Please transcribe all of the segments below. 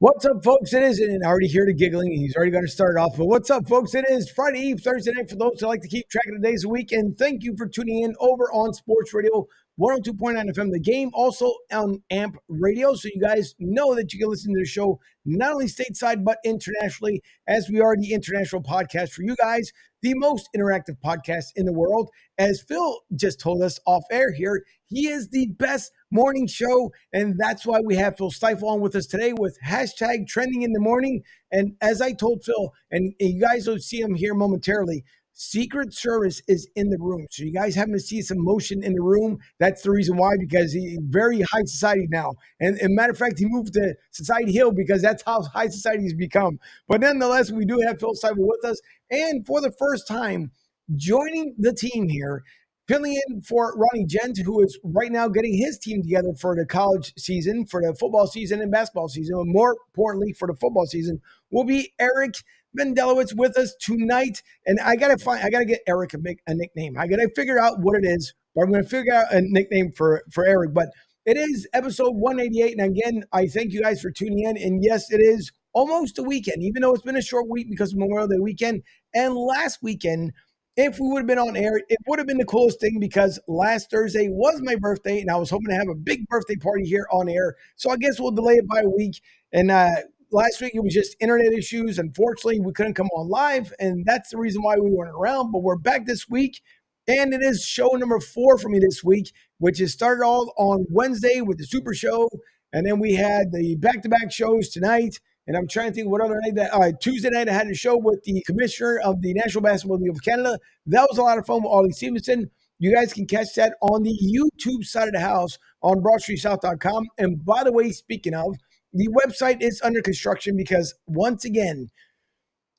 What's up, folks? It is, and I already hear the giggling. He's already going to start off. But what's up, folks? It is Friday Eve, Thursday night for those who like to keep track of the days of the week. And thank you for tuning in over on Sports Radio 102.9 FM, the game, also on AMP Radio. So you guys know that you can listen to the show not only stateside, but internationally, as we are the international podcast for you guys, the most interactive podcast in the world. As Phil just told us off air here, he is the best morning show, and that's why we have Phil Stiefel on with us today with hashtag trending in the morning. And as I told Phil, and you guys will see him here momentarily, Secret Service is in the room. So you guys happen to see some motion in the room. That's the reason why, because he's very high society now. And matter of fact, he moved to Society Hill because that's how high society has become. But nonetheless, we do have Phil Stiefel with us. And for the first time, joining the team here, filling in for Ronnie Gent, who is right now getting his team together for the college season, for the football season and basketball season, and more importantly, for the football season, will be Eric Mendelowitz with us tonight. And I gotta get Eric a nickname. I gotta figure out what it is, but I'm gonna figure out a nickname for Eric. But it is episode 188. And again, I thank you guys for tuning in. And yes, it is almost a weekend, even though it's been a short week because of Memorial Day weekend. And last weekend, if we would have been on air, it would have been the coolest thing because last Thursday was my birthday, and I was hoping to have a big birthday party here on air. So I guess we'll delay it by a week. And last week, it was just internet issues. Unfortunately, we couldn't come on live, and that's the reason why we weren't around. But we're back this week, and it is show number 4 for me this week, which is started all on Wednesday with the Super Show, and then we had the back-to-back shows tonight. And I'm trying to think what other night Tuesday night I had a show with the commissioner of the National Basketball League of Canada. That was a lot of fun with Ollie Stevenson. You guys can catch that on the YouTube side of the house on BroadStreetSouth.com. And by the way, speaking of, the website is under construction because once again,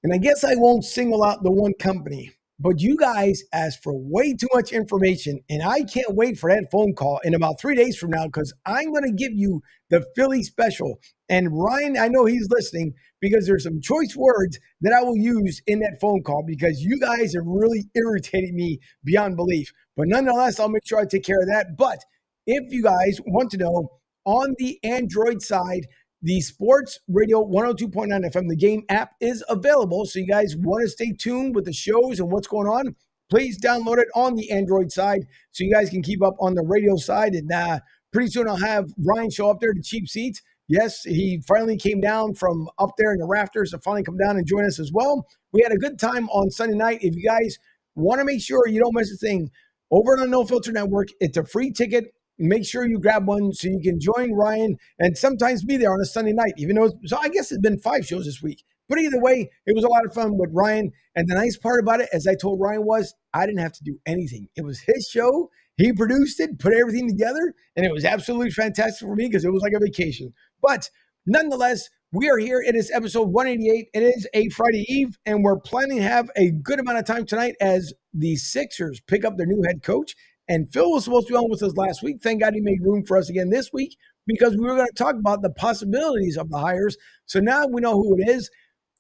and I guess I won't single out the one company, but you guys asked for way too much information, and I can't wait for that phone call in about 3 days from now because I'm going to give you the Philly special. And Ryan, I know he's listening because there's some choice words that I will use in that phone call because you guys have really irritated me beyond belief. But nonetheless, I'll make sure I take care of that. But if you guys want to know, on the Android side, the Sports Radio 102.9 FM, the game app is available. So you guys want to stay tuned with the shows and what's going on, please download it on the Android side so you guys can keep up on the radio side. And pretty soon I'll have Ryan show up there to cheap seats. Yes, he finally came down from up there in the rafters to finally come down and join us as well. We had a good time on Sunday night. If you guys want to make sure you don't miss a thing, over on the No Filter Network, it's a free ticket. Make sure you grab one so you can join Ryan and sometimes be there on a Sunday night, even though, so I guess it's been 5 shows this week. But either way, it was a lot of fun with Ryan. And the nice part about it, as I told Ryan, was I didn't have to do anything. It was his show. He produced it, put everything together, and it was absolutely fantastic for me because it was like a vacation. But nonetheless, we are here. It is episode 188. It is a Friday Eve, and we're planning to have a good amount of time tonight as the Sixers pick up their new head coach. And Phil was supposed to be on with us last week. Thank God he made room for us again this week because we were going to talk about the possibilities of the hires. So now we know who it is.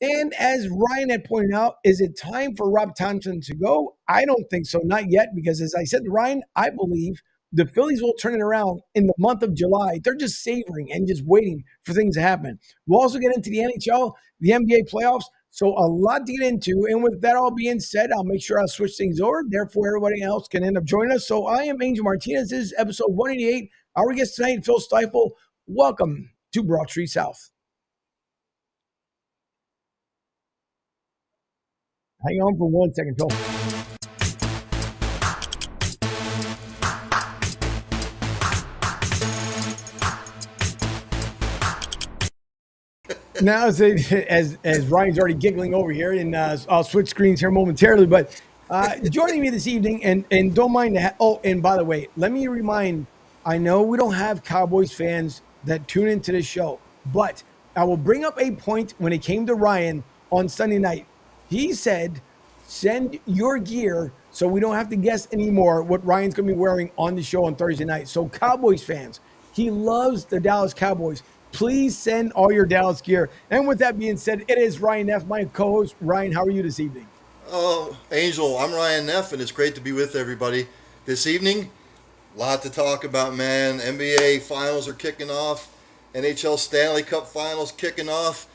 And as Ryan had pointed out, is it time for Rob Thompson to go? I don't think so, not yet, because as I said to Ryan, I believe the Phillies will turn it around in the month of July. They're just savoring and just waiting for things to happen. We'll also get into the NHL, the NBA playoffs. So a lot to get into. And with that all being said, I'll make sure I'll switch things over. Therefore, everybody else can end up joining us. So I am Angel Martinez. This is episode 188. Our guest tonight, Phil Stiefel. Welcome to Broad Street South. Hang on for 1 second, Phil. Now, as Ryan's already giggling over here, and I'll switch screens here momentarily, but joining me this evening, and don't mind that. Oh, and by the way, let me remind, I know we don't have Cowboys fans that tune into this show, but I will bring up a point when it came to Ryan on Sunday night. He said, send your gear so we don't have to guess anymore what Ryan's going to be wearing on the show on Thursday night. So Cowboys fans, he loves the Dallas Cowboys. Please send all your Dallas gear. And with that being said, it is Ryan Neff, my co-host. Ryan, how are you this evening? Oh, Angel, I'm Ryan Neff, and it's great to be with everybody this evening. A lot to talk about, man. NBA finals are kicking off, NHL Stanley Cup Finals kicking off.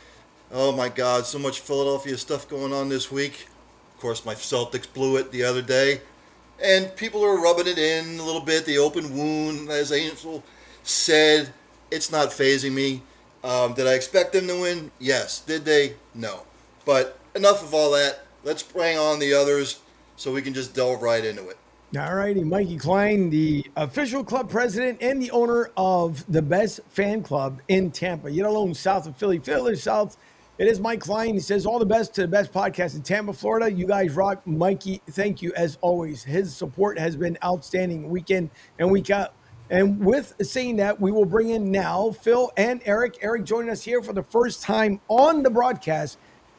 Oh my God, so much Philadelphia stuff going on this week. Of course, my Celtics blew it the other day. And people are rubbing it in a little bit. The open wound, as Angel said, it's not phasing me. Did I expect them to win? Yes. Did they? No. But enough of all that. Let's bring on the others so we can just delve right into it. All righty, Mikey Klein, the official club president and the owner of the best fan club in Tampa, yet alone south of Philly. Philly South. It is Mike Klein. He says all the best to the best podcast in Tampa, Florida. You guys rock. Mikey, thank you as always. His support has been outstanding week in and week out. And with saying that, we will bring in now Phil and Eric. Eric joining us here for the first time on the broadcast.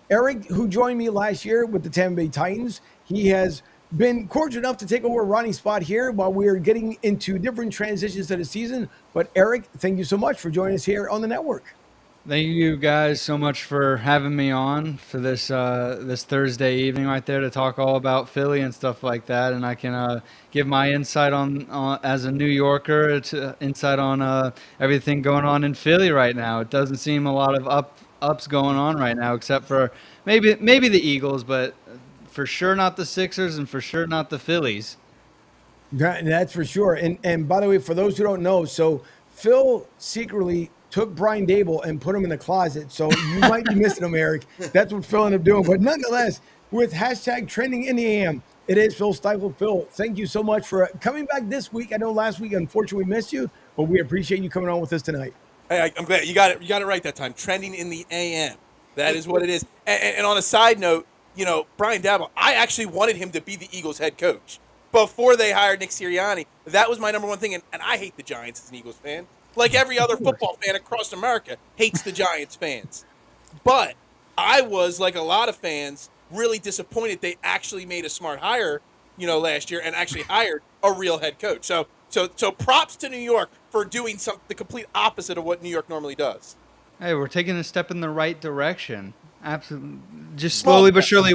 Eric, who joined me last year with the Tampa Bay Titans, he has been cordial enough to take over Ronnie's spot here while we're getting into different transitions of the season. But Eric, thank you so much for joining us here on the network. Thank you guys so much for having me on for this this Thursday evening right there to talk all about Philly and stuff like that, and I can give my insight on as a New Yorker, insight on everything going on in Philly right now. It doesn't seem a lot of ups going on right now, except for maybe the Eagles, but for sure not the Sixers and for sure not the Phillies. That's for sure. And by the way, for those who don't know, so Phil secretly took Brian Dable and put him in the closet. So you might be missing him, Eric. That's what Phil ended up doing. But nonetheless, with hashtag trending in the AM, it is Phil Stiefel. Phil, thank you so much for coming back this week. I know last week, unfortunately, we missed you, but we appreciate you coming on with us tonight. Hey, I'm glad you got it. You got it right that time. Trending in the AM. That is what it is. And on a side note, Brian Dable, I actually wanted him to be the Eagles head coach before they hired Nick Sirianni. That was my number one thing. And I hate the Giants as an Eagles fan. Like every other football fan across America hates the Giants fans. But I was, like a lot of fans, really disappointed they actually made a smart hire, last year and actually hired a real head coach. So props to New York for doing the complete opposite of what New York normally does. Hey, we're taking a step in the right direction. Absolutely. Just slowly but surely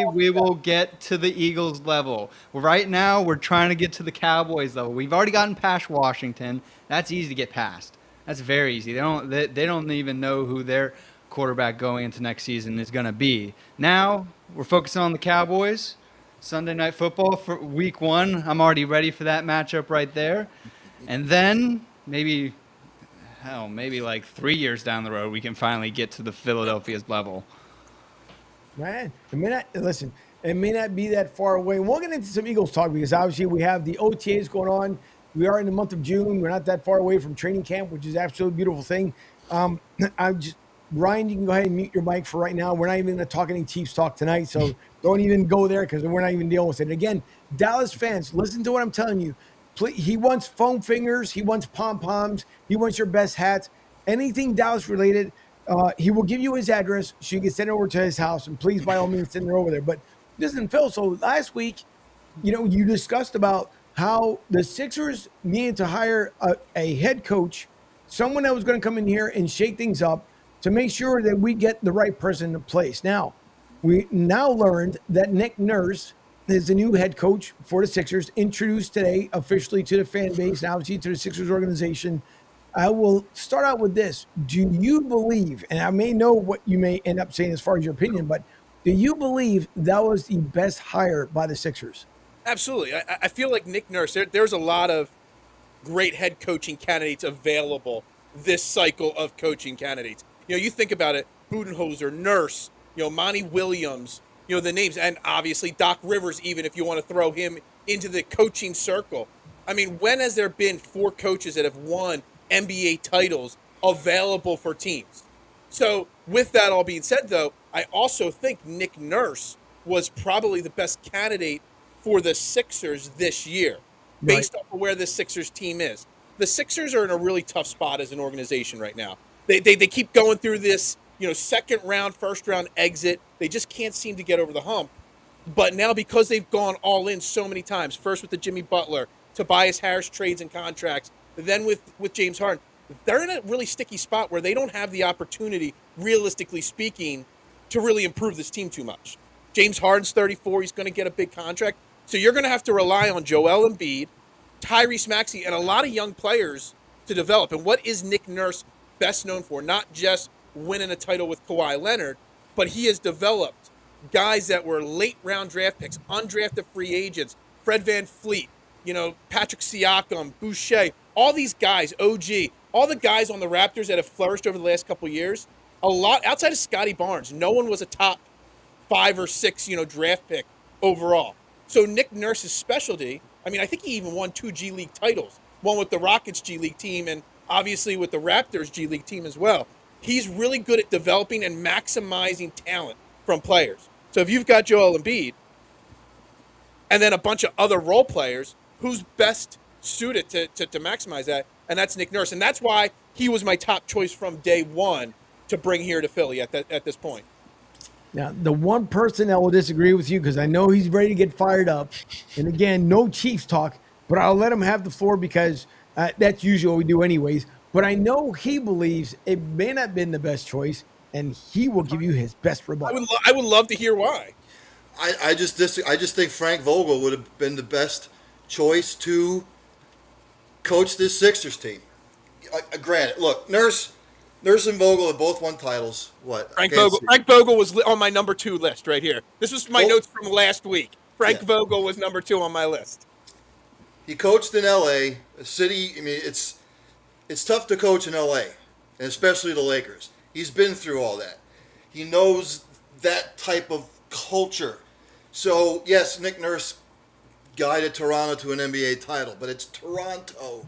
we will get to the Eagles level. Right now, we're trying to get to the Cowboys level. We've already gotten past Washington. That's easy to get past. That's very easy. They don't even know who their quarterback going into next season is going to be. Now, we're focusing on the Cowboys. Sunday Night Football for week 1. I'm already ready for that matchup right there. And then maybe like 3 years down the road, we can finally get to the Philadelphia's level. Man, it may not be that far away. We'll get into some Eagles talk because obviously we have the OTAs going on. We are in the month of June. We're not that far away from training camp, which is absolutely beautiful thing. Ryan, you can go ahead and mute your mic for right now. We're not even going to talk any Chiefs talk tonight, so don't even go there because we're not even dealing with it. And again, Dallas fans, listen to what I'm telling you. He wants foam fingers. He wants pom-poms. He wants your best hats. Anything Dallas related, he will give you his address so you can send it over to his house. And please, by all means, send it over there. But listen, Phil, so last week, you discussed about how the Sixers needed to hire a head coach, someone that was going to come in here and shake things up to make sure that we get the right person in place. Now, we now learned that Nick Nurse is the new head coach for the Sixers, introduced today officially to the fan base and obviously to the Sixers organization. I will start out with this. Do you believe, and I may know what you may end up saying as far as your opinion, but do you believe that was the best hire by the Sixers? Absolutely. I feel like Nick Nurse, there's a lot of great head coaching candidates available this cycle of coaching candidates. You think about it, Budenholzer, Nurse, Monty Williams, the names, and obviously Doc Rivers, even if you want to throw him into the coaching circle. I mean, when has there been 4 coaches that have won NBA titles available for teams? So with that all being said, though, I also think Nick Nurse was probably the best candidate for the Sixers this year, based off of where the Sixers team is. The Sixers are in a really tough spot as an organization right now. They keep going through this, second round, first round exit. They just can't seem to get over the hump. But now because they've gone all in so many times, first with the Jimmy Butler, Tobias Harris trades and contracts, then with James Harden, they're in a really sticky spot where they don't have the opportunity, realistically speaking, to really improve this team too much. James Harden's 34. He's going to get a big contract. So you're going to have to rely on Joel Embiid, Tyrese Maxey, and a lot of young players to develop. And what is Nick Nurse best known for? Not just winning a title with Kawhi Leonard, but he has developed guys that were late round draft picks, undrafted free agents, Fred Van Fleet, Patrick Siakam, Boucher, all these guys, OG, all the guys on the Raptors that have flourished over the last couple of years. A lot outside of Scotty Barnes, no one was a top 5 or 6, draft pick overall. So Nick Nurse's specialty, I think he even won 2 G League titles, one with the Rockets G League team and obviously with the Raptors G League team as well. He's really good at developing and maximizing talent from players. So if you've got Joel Embiid and then a bunch of other role players, who's best suited to maximize that? And that's Nick Nurse. And that's why he was my top choice from day one to bring here to Philly at this point. Now, the one person that will disagree with you, because I know he's ready to get fired up, and again, no Chiefs talk, but I'll let him have the floor because that's usually what we do anyways. But I know he believes it may not have been the best choice, and he will give you his best rebuttal. I would love to hear why. I just think Frank Vogel would have been the best choice to coach this Sixers team. Granted, look, Nurse and Vogel have both won titles. Frank Vogel was on my number 2 list right here. This was my notes from last week. Frank Vogel was number 2 on my list. He coached in L.A., a city. It's tough to coach in L.A., and especially the Lakers. He's been through all that. He knows that type of culture. So, yes, Nick Nurse guided Toronto to an NBA title, but it's Toronto.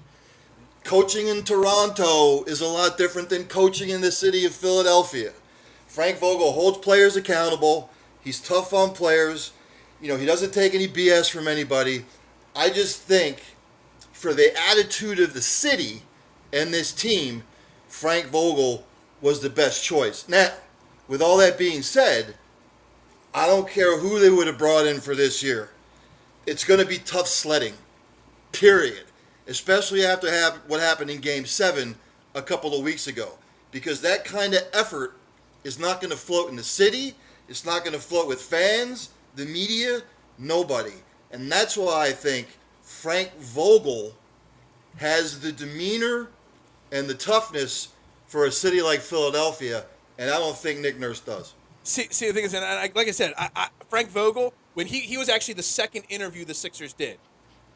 Coaching in Toronto is a lot different than coaching in the city of Philadelphia. Frank Vogel holds players accountable. He's tough on players. He doesn't take any BS from anybody. I just think for the attitude of the city and this team, Frank Vogel was the best choice. Now, with all that being said, I don't care who they would have brought in for this year. It's going to be tough sledding, period. Especially after what happened in Game 7 a couple of weeks ago. Because that kind of effort is not going to float in the city. It's not going to float with fans, the media, nobody. And that's why I think Frank Vogel has the demeanor and the toughness for a city like Philadelphia, and I don't think Nick Nurse does. See, the thing is, like I said, Frank Vogel, when he was actually the second interview the Sixers did.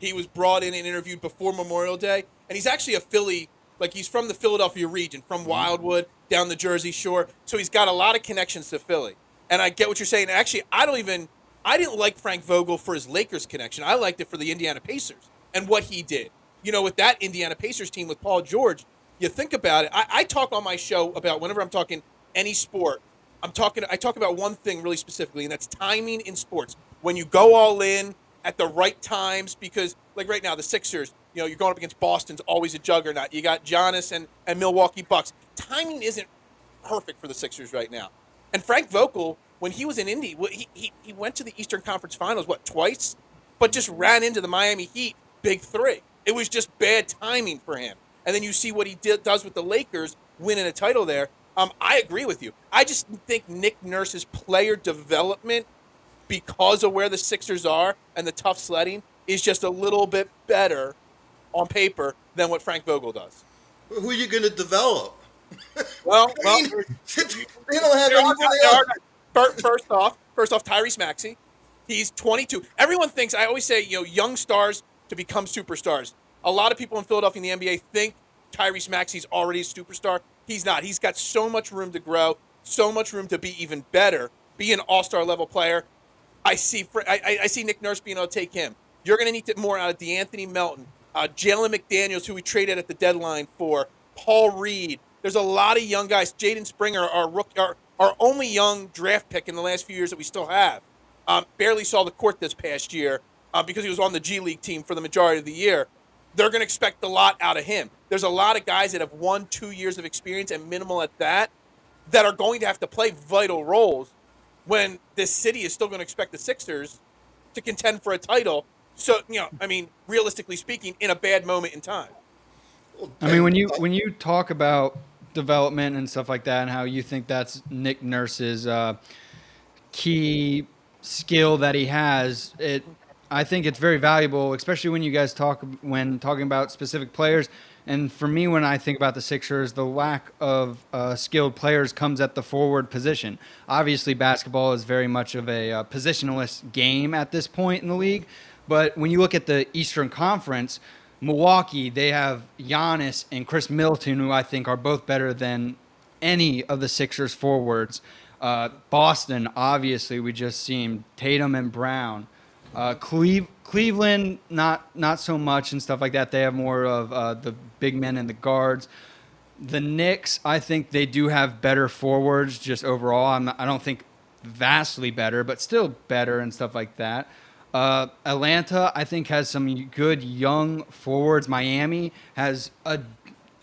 He was brought in and interviewed before Memorial Day, and he's actually a Philly, he's from the Philadelphia region, from Wildwood, down the Jersey Shore, so he's got a lot of connections to Philly. And I get what you're saying. Actually, I didn't like Frank Vogel for his Lakers connection. I liked it for the Indiana Pacers and what he did. With that Indiana Pacers team with Paul George, you think about it. I talk on my show about whenever I'm talking any sport, I talk about one thing really specifically, and that's timing in sports. When you go all in at the right times, because like right now, the Sixers, you're going up against Boston's always a juggernaut. You got Giannis and Milwaukee Bucks. Timing isn't perfect for the Sixers right now. And Frank Vogel, when he was in Indy, he went to the Eastern Conference Finals, twice? But just ran into the Miami Heat big 3. It was just bad timing for him. And then you see what he does with the Lakers, winning a title there. I agree with you. I just think Nick Nurse's player development, because of where the Sixers are and the tough sledding, is just a little bit better on paper than what Frank Vogel does. Who are you going to develop? Well, they don't have anybody else. First off, Tyrese Maxey. He's 22. Everyone thinks, I always say, young stars to become superstars. A lot of people in Philadelphia in the NBA think Tyrese Maxey's already a superstar. He's not. He's got so much room to grow, so much room to be even better, be an all-star level player. I see Nick Nurse being able to take him. You're going to need more out of DeAnthony Melton, Jalen McDaniels, who we traded at the deadline for, Paul Reed. There's a lot of young guys. Jaden Springer, our only young draft pick in the last few years that we still have, barely saw the court this past year because he was on the G League team for the majority of the year. They're going to expect a lot out of him. There's a lot of guys that have 1-2 years of experience and minimal at that are going to have to play vital roles when this city is still going to expect the Sixers to contend for a title. So, realistically speaking, in a bad moment in time. When you talk about development and stuff like that and how you think that's Nick Nurse's key skill that he has, I think it's very valuable, especially when you guys talking about specific players. And for me, when I think about the Sixers, the lack of skilled players comes at the forward position. Obviously, basketball is very much of a positionless game at this point in the league. But when you look at the Eastern Conference, Milwaukee, they have Giannis and Chris Middleton, who I think are both better than any of the Sixers forwards. Boston, obviously, we just seen Tatum and Brown. Cleveland, not so much and stuff like that. They have more of the big men and the guards. The Knicks, I think they do have better forwards just overall. I don't think vastly better, but still better and stuff like that. Atlanta, I think, has some good young forwards. Miami has a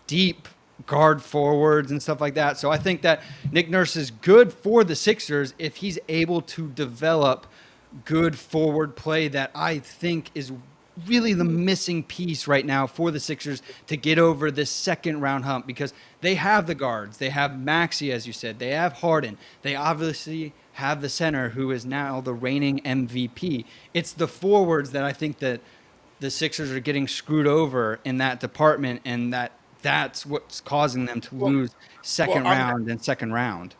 deep guard forwards and stuff like that. So I think that Nick Nurse is good for the Sixers if he's able to develop good forward play that I think is really the missing piece right now for the Sixers to get over this second round hump, because they have the guards. They have Maxey, as you said. They have Harden. They obviously have the center, who is now the reigning MVP. It's the forwards that I think that the Sixers are getting screwed over in that department, and that's what's causing them to lose second round.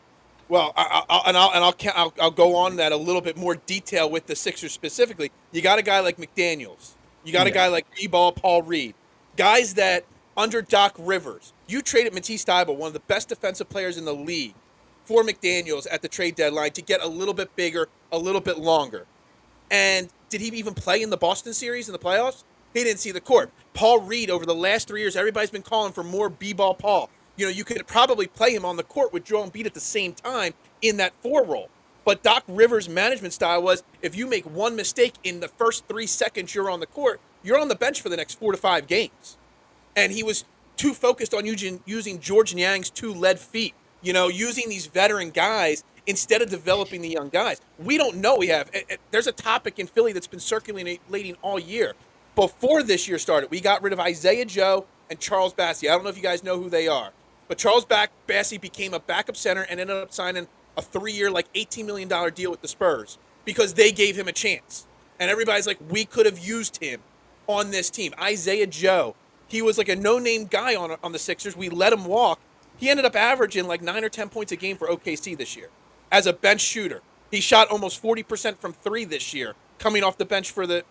Well, I'll go on that a little bit more detail with the Sixers specifically. You got a guy like McDaniels. You got a guy like B-Ball, Paul Reed. Guys that, under Doc Rivers, you traded Matisse Thybulle, one of the best defensive players in the league, for McDaniels at the trade deadline to get a little bit bigger, a little bit longer. And did he even play in the Boston series in the playoffs? He didn't see the court. Paul Reed, over the last 3 years, everybody's been calling for more B-Ball Paul. You know, you could probably play him on the court with Joel Embiid at the same time in that 4 role. But Doc Rivers' management style was, if you make one mistake in the first 3 seconds you're on the court, you're on the bench for the next 4 to 5 games. And he was too focused on using George Niang's 2 lead feet, using these veteran guys instead of developing the young guys. We don't know. There's a topic in Philly that's been circulating all year. Before this year started, we got rid of Isaiah Joe and Charles Bassey. I don't know if you guys know who they are. But Charles Bassey became a backup center and ended up signing a 3-year, like $18 million deal with the Spurs because they gave him a chance. And everybody's like, we could have used him on this team. Isaiah Joe, he was like a no-name guy on the Sixers. We let him walk. He ended up averaging like 9 or 10 points a game for OKC this year as a bench shooter. He shot almost 40% from 3 this year, coming off the bench for the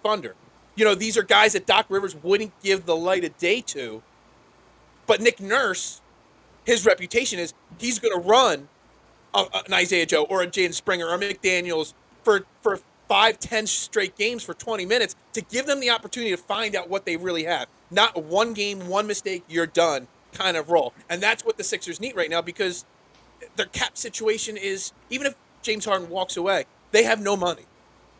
Thunder. These are guys that Doc Rivers wouldn't give the light of day to. But Nick Nurse, his reputation is he's going to run an Isaiah Joe or a Jaden Springer or a McDaniels for 5-10 straight games for 20 minutes to give them the opportunity to find out what they really have. Not one game, one mistake, you're done kind of role. And that's what the Sixers need right now, because their cap situation is, even if James Harden walks away, they have no money.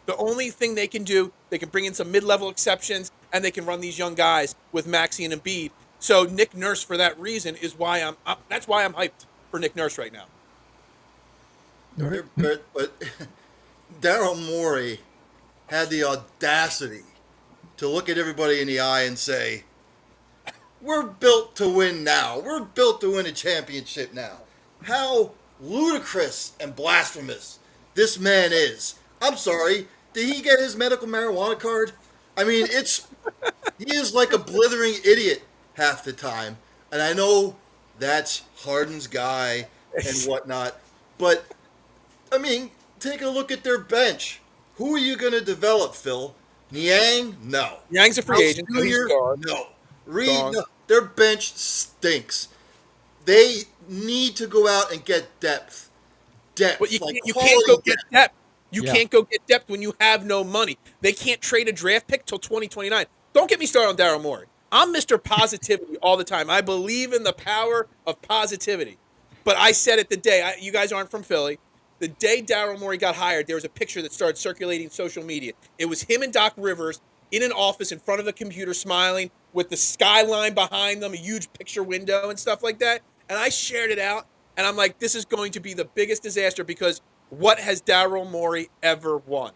The only thing they can do, they can bring in some mid-level exceptions, and they can run these young guys with Maxey and Embiid. So Nick Nurse, for that reason, is why that's why I'm hyped for Nick Nurse right now. But Daryl Morey had the audacity to look at everybody in the eye and say, we're built to win now. We're built to win a championship now. How ludicrous and blasphemous this man is. I'm sorry, did he get his medical marijuana card? I mean, he is like a blithering idiot half the time. And I know that's Harden's guy and whatnot. But, I mean, take a look at their bench. Who are you going to develop, Phil? Niang? No. Niang's a free agent. Jr.? No. Reed? No. Their bench stinks. They need to go out and get depth. But you can't go get depth. You can't go get depth when you have no money. They can't trade a draft pick till 2029. Don't get me started on Daryl Morey. I'm Mr. Positivity all the time. I believe in the power of positivity. But I said it the day, you guys aren't from Philly, the day Daryl Morey got hired, there was a picture that started circulating social media. It was him and Doc Rivers in an office in front of a computer smiling with the skyline behind them, a huge picture window and stuff like that. And I shared it out, and I'm like, this is going to be the biggest disaster, because what has Daryl Morey ever won?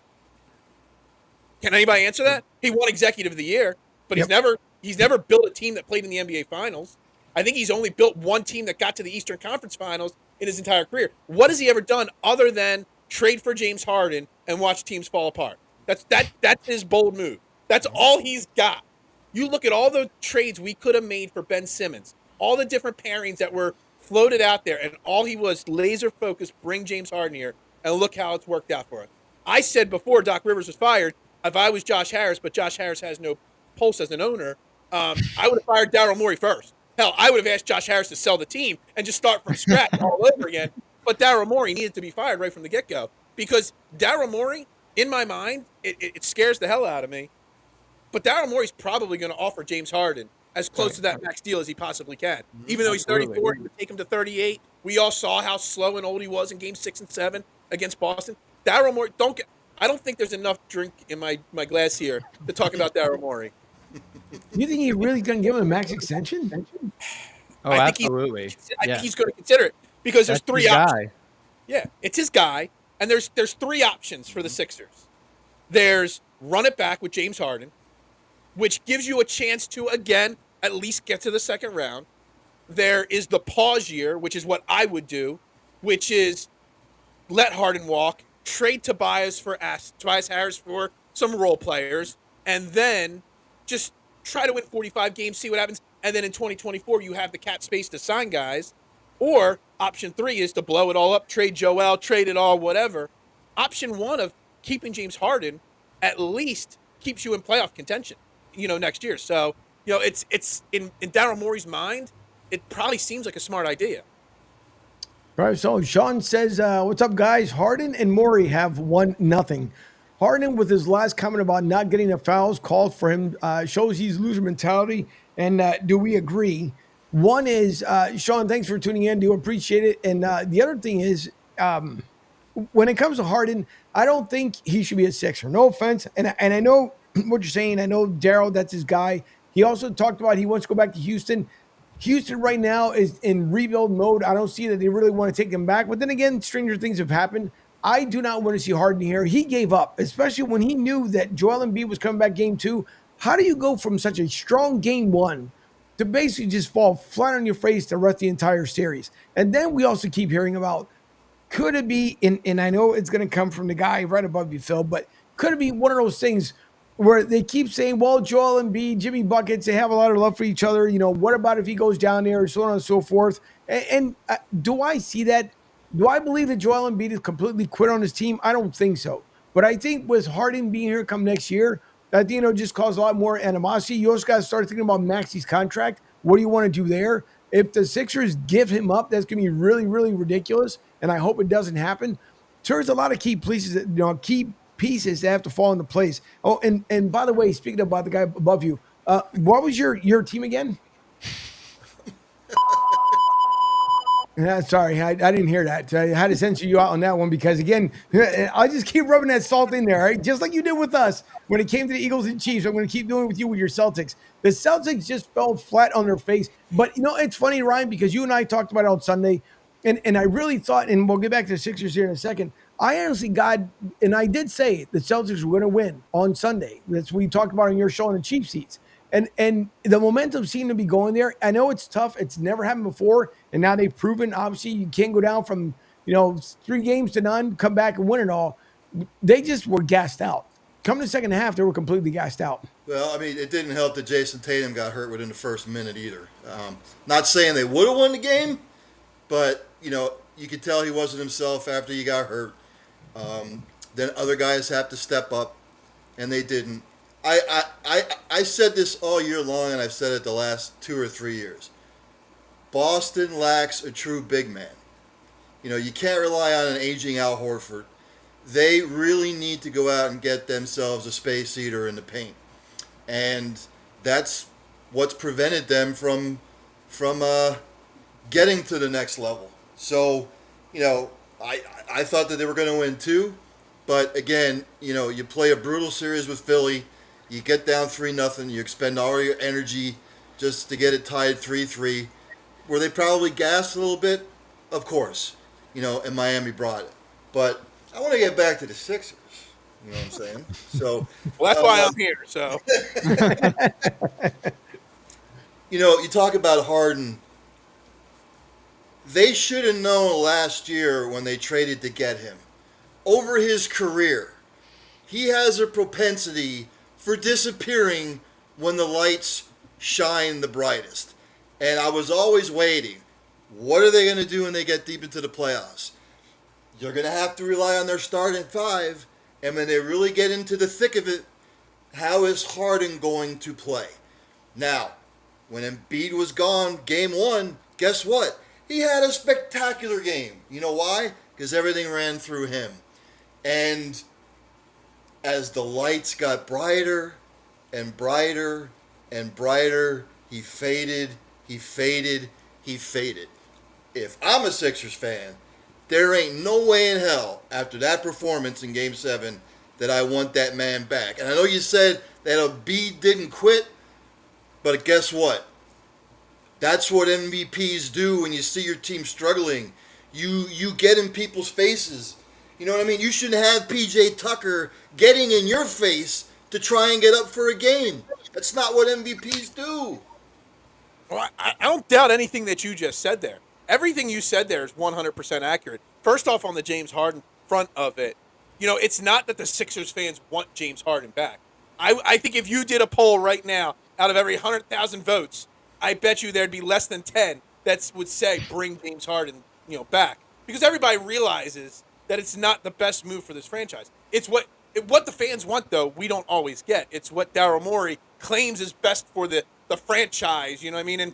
Can anybody answer that? He won Executive of the Year, but he's never built a team that played in the NBA Finals. I think he's only built one team that got to the Eastern Conference Finals in his entire career. What has he ever done other than trade for James Harden and watch teams fall apart? That's his bold move. That's all he's got. You look at all the trades we could have made for Ben Simmons, all the different pairings that were floated out there, and all he was laser focused, bring James Harden here, and look how it's worked out for us. I said before Doc Rivers was fired, if I was Josh Harris, but Josh Harris has no pulse as an owner, I would have fired Daryl Morey first. Hell, I would have asked Josh Harris to sell the team and just start from scratch all over again. But Daryl Morey needed to be fired right from the get-go because Daryl Morey, in my mind, it scares the hell out of me. But Daryl Morey's probably going to offer James Harden as close to that max deal as he possibly can. Even though he's 34, he would take him to 38. We all saw how slow and old he was in Game 6 and 7 against Boston. Daryl Morey, I don't think there's enough drink in my glass here to talk about Daryl Morey. You think he really going to give him a max extension? Oh, I think absolutely. I think he's going to consider it because there's That's three his options. guy. Yeah, it's his guy, and there's three options for the Sixers. There's run it back with James Harden, which gives you a chance to, again, at least get to the second round. There is the pause year, which is what I would do, which is let Harden walk, trade Tobias Harris for some role players, and then just try to win 45 games, see what happens. And then in 2024, you have the cap space to sign guys. Or option 3 is to blow it all up, trade Joel, trade it all, whatever. Option 1 of keeping James Harden at least keeps you in playoff contention, next year. So, it's in Daryl Morey's mind, it probably seems like a smart idea. All right, so Sean says, what's up, guys? Harden and Morey have 1-0. Harden, with his last comment about not getting the fouls called for him, shows he's loser mentality. And do we agree? One is, Sean, thanks for tuning in. Do appreciate it. And the other thing is, when it comes to Harden, I don't think he should be a Sixer. No offense. And I know what you're saying. I know Daryl, that's his guy. He also talked about he wants to go back to Houston. Houston right now is in rebuild mode. I don't see that they really want to take him back. But then again, stranger things have happened. I do not want to see Harden here. He gave up, especially when he knew that Joel Embiid was coming back game 2. How do you go from such a strong game 1 to basically just fall flat on your face the rest of the entire series? And then we also keep hearing about, could it be, and I know it's going to come from the guy right above you, Phil, but could it be one of those things where they keep saying, well, Joel Embiid, Jimmy Buckets, they have a lot of love for each other. What about if he goes down there, so on and so forth? And do I see that? Do I believe that Joel Embiid is completely quit on his team? I don't think so. But I think with Harden being here come next year, I think it'll just cause a lot more animosity. You also got to start thinking about Maxi's contract. What do you want to do there? If the Sixers give him up, that's going to be really, really ridiculous. And I hope it doesn't happen. There's a lot of key pieces that have to fall into place. Oh, and by the way, speaking about the guy above you, what was your team again? Sorry, I didn't hear that. I had to censor you out on that one because, again, I just keep rubbing that salt in there, right? Just like you did with us when it came to the Eagles and Chiefs. I'm going to keep doing it with you with your Celtics. The Celtics just fell flat on their face. But, it's funny, Ryan, because you and I talked about it on Sunday, and I really thought, and we'll get back to the Sixers here in a second, I honestly and I did say the Celtics were going to win on Sunday. That's what we talked about on your show on the cheap seats. And the momentum seemed to be going there. I know it's tough. It's never happened before. And now they've proven, obviously, you can't go down from, 3 games to none, come back and win it all. They just were gassed out. Come the second half, they were completely gassed out. Well, I mean, it didn't help that Jason Tatum got hurt within the first minute either. Not saying they would have won the game, but, you could tell he wasn't himself after he got hurt. Then other guys have to step up, and they didn't. I said this all year long, and I've said it the last 2 or 3 years. Boston lacks a true big man. You can't rely on an aging Al Horford. They really need to go out and get themselves a space eater in the paint. And that's what's prevented them from getting to the next level. So, I thought that they were going to win too. But again, you play a brutal series with Philly. You get down 3-0. You expend all your energy just to get it tied 3-3. Were they probably gassed a little bit? Of course. And Miami brought it. But I want to get back to the Sixers. You know what I'm saying? So, well, that's why I'm here. So, you talk about Harden. They should have known last year when they traded to get him. Over his career, he has a propensity for disappearing when the lights shine the brightest. And I was always waiting. What are they going to do when they get deep into the playoffs? You're going to have to rely on their starting five. And when they really get into the thick of it, how is Harden going to play? Now, when Embiid was gone game one, guess what? He had a spectacular game. You know why? Because everything ran through him. And as the lights got brighter and brighter and brighter, he faded, he faded, he faded. If I'm a Sixers fan, there ain't no way in hell after that performance in Game 7 that I want that man back. And I know you said that Embiid didn't quit, but guess what? That's what MVPs do when you see your team struggling. You get in people's faces. You know what I mean? You shouldn't have PJ Tucker getting in your face to try and get up for a game. That's not what MVPs do. Well, I don't doubt anything that you just said there. Everything you said there is 100% accurate. First off, on the James Harden front of it, it's not that the Sixers fans want James Harden back. I think if you did a poll right now, out of every 100,000 votes, I bet you there'd be less than 10 that would say bring James Harden, back. Because everybody realizes that it's not the best move for this franchise. It's what the fans want, though, we don't always get. It's what Daryl Morey claims is best for the franchise, you know what I mean? And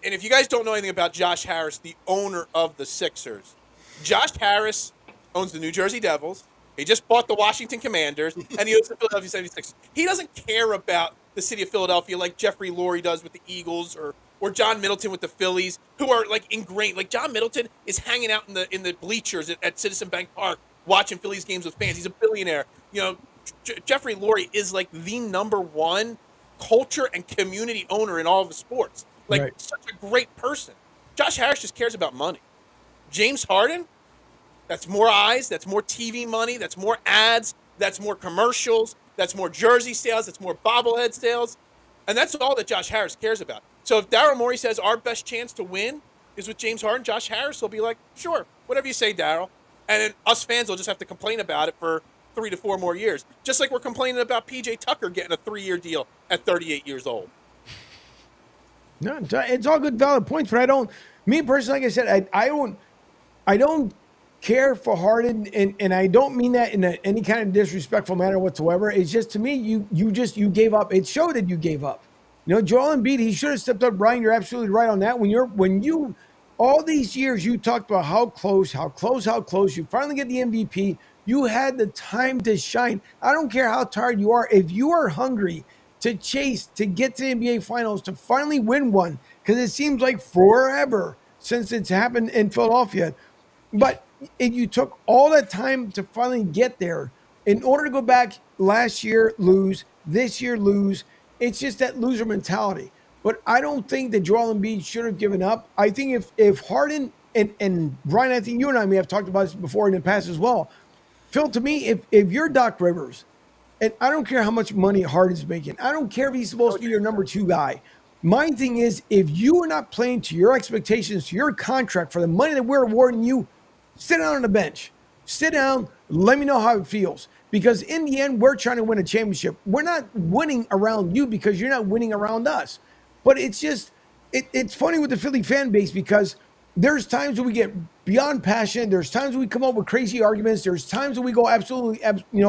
if you guys don't know anything about Josh Harris, the owner of the Sixers, Josh Harris owns the New Jersey Devils. He just bought the Washington Commanders, and he owns the Philadelphia 76ers. He doesn't care about the city of Philadelphia like Jeffrey Lurie does with the Eagles or John Middleton with the Phillies, who are like ingrained. Like John Middleton is hanging out in the bleachers at Citizen Bank Park watching Phillies games with fans. He's a billionaire. Jeffrey Lurie is like the number one culture and community owner in all of the sports. Like right. Such a great person. Josh Harris just cares about money. James Harden, that's more eyes, that's more TV money, that's more ads, that's more commercials, that's more jersey sales, that's more bobblehead sales. And that's all that Josh Harris cares about. So if Daryl Morey says our best chance to win is with James Harden, Josh Harris will be like, sure, whatever you say, Daryl. And then us fans will just have to complain about it for 3 to 4 more years. Just like we're complaining about PJ Tucker getting a 3-year deal at 38 years old. No, it's all good, valid points, but me personally, like I said, I don't care for Harden, and I don't mean that in any kind of disrespectful manner whatsoever. It's just, to me, you gave up. It showed that you gave up. Joel Embiid, he should have stepped up. Brian, you're absolutely right on that. When you all these years you talked about how close you finally get the MVP. You had the time to shine. I don't care how tired you are. If you are hungry to chase, to get to the NBA Finals, to finally win one, because it seems like forever since it's happened in Philadelphia. But if you took all that time to finally get there, in order to go back last year, lose, this year, lose, it's just that loser mentality. But I don't think that Joel Embiid should have given up. I think if Harden, and Brian, I think you and I may have talked about this before in the past as well. Phil, to me, if you're Doc Rivers, and I don't care how much money Harden's making, I don't care if he's supposed to be your number 2 guy. My thing is, if you are not playing to your expectations, to your contract for the money that we're awarding you, sit down on the bench. Sit down. Let me know how it feels. Because in the end, we're trying to win a championship. We're not winning around you because you're not winning around us. But it's just, it's funny with the Philly fan base, because there's times when we get beyond passion. There's times when we come up with crazy arguments. There's times when we go absolutely,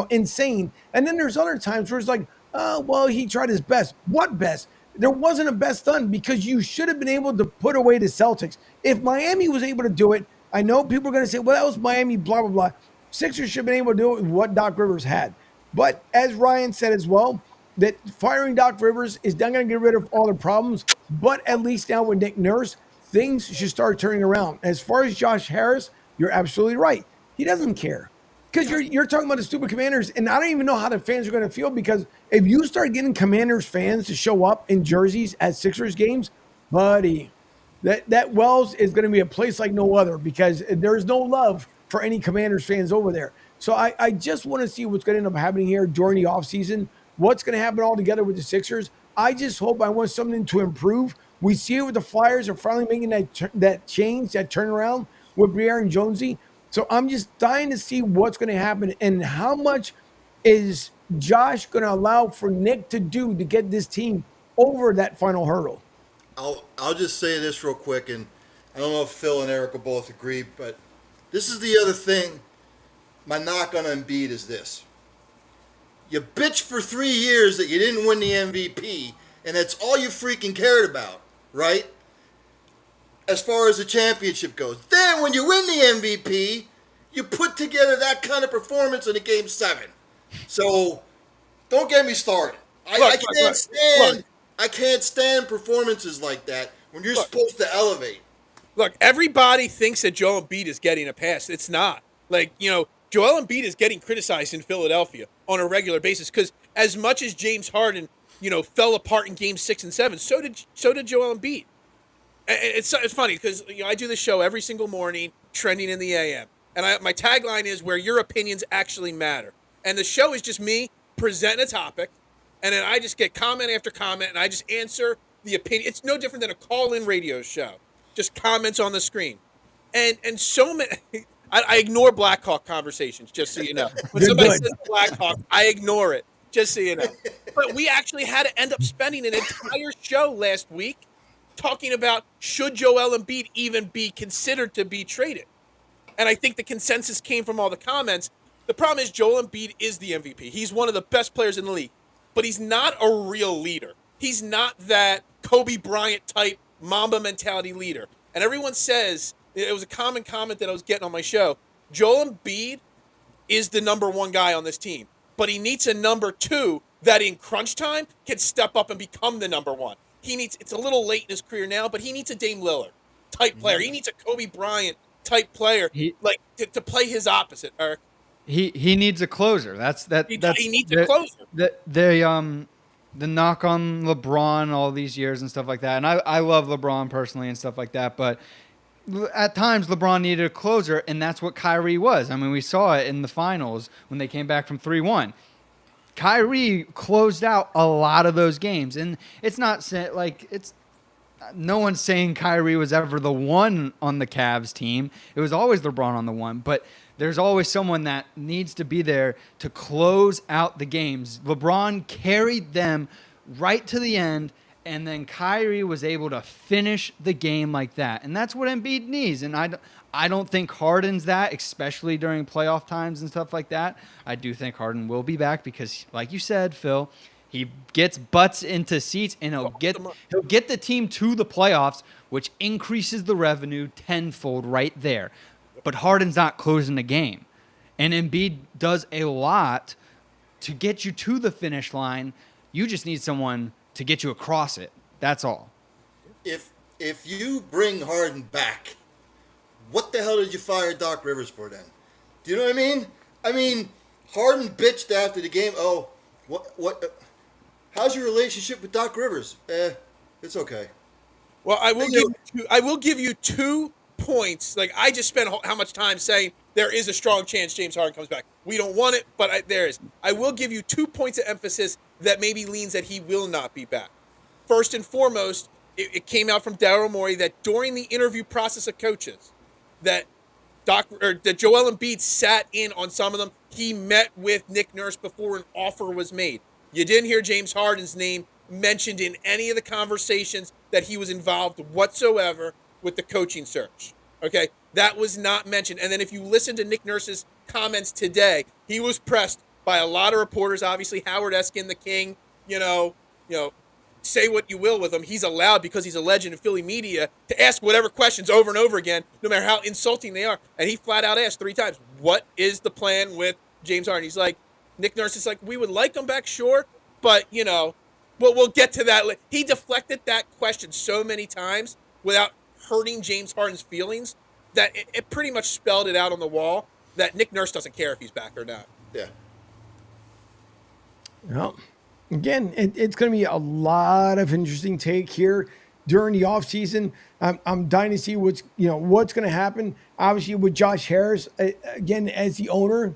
insane. And then there's other times where it's like, oh, well, he tried his best. What best? There wasn't a best done, because you should have been able to put away the Celtics. If Miami was able to do it, I know people are going to say, well, that was Miami, blah, blah, blah. Sixers should have been able to do it with what Doc Rivers had. But as Ryan said as well, that firing Doc Rivers is not going to get rid of all the problems. But at least now with Nick Nurse, things should start turning around. As far as Josh Harris, you're absolutely right. He doesn't care. Because you're talking about the stupid Commanders, and I don't even know how the fans are going to feel, because if you start getting Commanders fans to show up in jerseys at Sixers games, buddy, that Wells is going to be a place like no other, because there's no love for any Commanders fans over there. So I just want to see what's going to end up happening here during the offseason, what's going to happen all together with the Sixers. I just hope, I want something to improve. We see it with the Flyers are finally making that change, that turnaround with Briere and Jonesy. So I'm just dying to see what's going to happen, and how much is Josh going to allow for Nick to do to get this team over that final hurdle? I'll just say this real quick, and I don't know if Phil and Eric will both agree, but this is the other thing. My knock on Embiid is this: you bitched for 3 years that you didn't win the MVP, and that's all you freaking cared about, right? As far as the championship goes. Then when you win the MVP, you put together that kind of performance in a game 7. So don't get me started. I can't stand performances like that when you're supposed to elevate. Look, everybody thinks that Joel Embiid is getting a pass. It's not. Like, Joel Embiid is getting criticized in Philadelphia on a regular basis because as much as James Harden, fell apart in Game 6 and 7, so did Joel Embiid. It's funny because I do this show every single morning, trending in the AM, and my tagline is where your opinions actually matter. And the show is just me presenting a topic, and then I just get comment after comment, and I just answer the opinion. It's no different than a call-in radio show, just comments on the screen, and so many. I ignore Blackhawk conversations, just so you know. When somebody says Blackhawk, I ignore it, just so you know. But we actually had to end up spending an entire show last week talking about should Joel Embiid even be considered to be traded. And I think the consensus came from all the comments. The problem is Joel Embiid is the MVP. He's one of the best players in the league. But he's not a real leader. He's not that Kobe Bryant type Mamba mentality leader. And everyone says, it was a common comment that I was getting on my show, Joel Embiid is the number 1 guy on this team. But he needs a number 2 that in crunch time can step up and become the number 1. It's a little late in his career now, but he needs a Dame Lillard type player. He needs a Kobe Bryant type player to play his opposite, Eric. He needs a closer. He needs a closer. The knock on LeBron all these years and stuff like that. And I love LeBron personally and stuff like that, but at times LeBron needed a closer, and that's what Kyrie was. I mean, we saw it in the finals when they came back from 3-1. Kyrie closed out a lot of those games, and it's not no one's saying Kyrie was ever the one on the Cavs team. It was always LeBron on the one, but there's always someone that needs to be there to close out the games. LeBron carried them right to the end, and then Kyrie was able to finish the game like that. And that's what Embiid needs. And I don't think Harden's that, especially during playoff times and stuff like that. I do think Harden will be back because, like you said, Phil, he gets butts into seats, and he'll get the team to the playoffs, which increases the revenue tenfold right there. But Harden's not closing the game. And Embiid does a lot to get you to the finish line. You just need someone to get you across it. That's all. If you bring Harden back, what the hell did you fire Doc Rivers for then? Do you know what I mean? I mean, Harden bitched after the game. Oh, what? How's your relationship with Doc Rivers? It's okay. Well, I will give you 2 points. Like, I just spent how much time saying there is a strong chance James Harden comes back. We don't want it, but there is. I will give you 2 points of emphasis that maybe leans that he will not be back. First and foremost, it came out from Daryl Morey that during the interview process of coaches, that Joel Embiid sat in on some of them. He met with Nick Nurse before an offer was made. You didn't hear James Harden's name mentioned in any of the conversations that he was involved whatsoever with the coaching search. Okay, that was not mentioned. And then if you listen to Nick Nurse's comments today, he was pressed by a lot of reporters. Obviously, Howard Eskin, the king. Say what you will with him. He's allowed, because he's a legend in Philly media, to ask whatever questions over and over again, no matter how insulting they are. And he flat out asked 3 times, "What is the plan with James Harden?" He's like, Nick Nurse is like, "We would like him back, sure, but we'll get to that." He deflected that question so many times without hurting James Harden's feelings that it pretty much spelled it out on the wall that Nick Nurse doesn't care if he's back or not. Yeah. Well, again, it's going to be a lot of interesting take here during the offseason. I'm dying to see what's going to happen. Obviously, with Josh Harris, again, as the owner,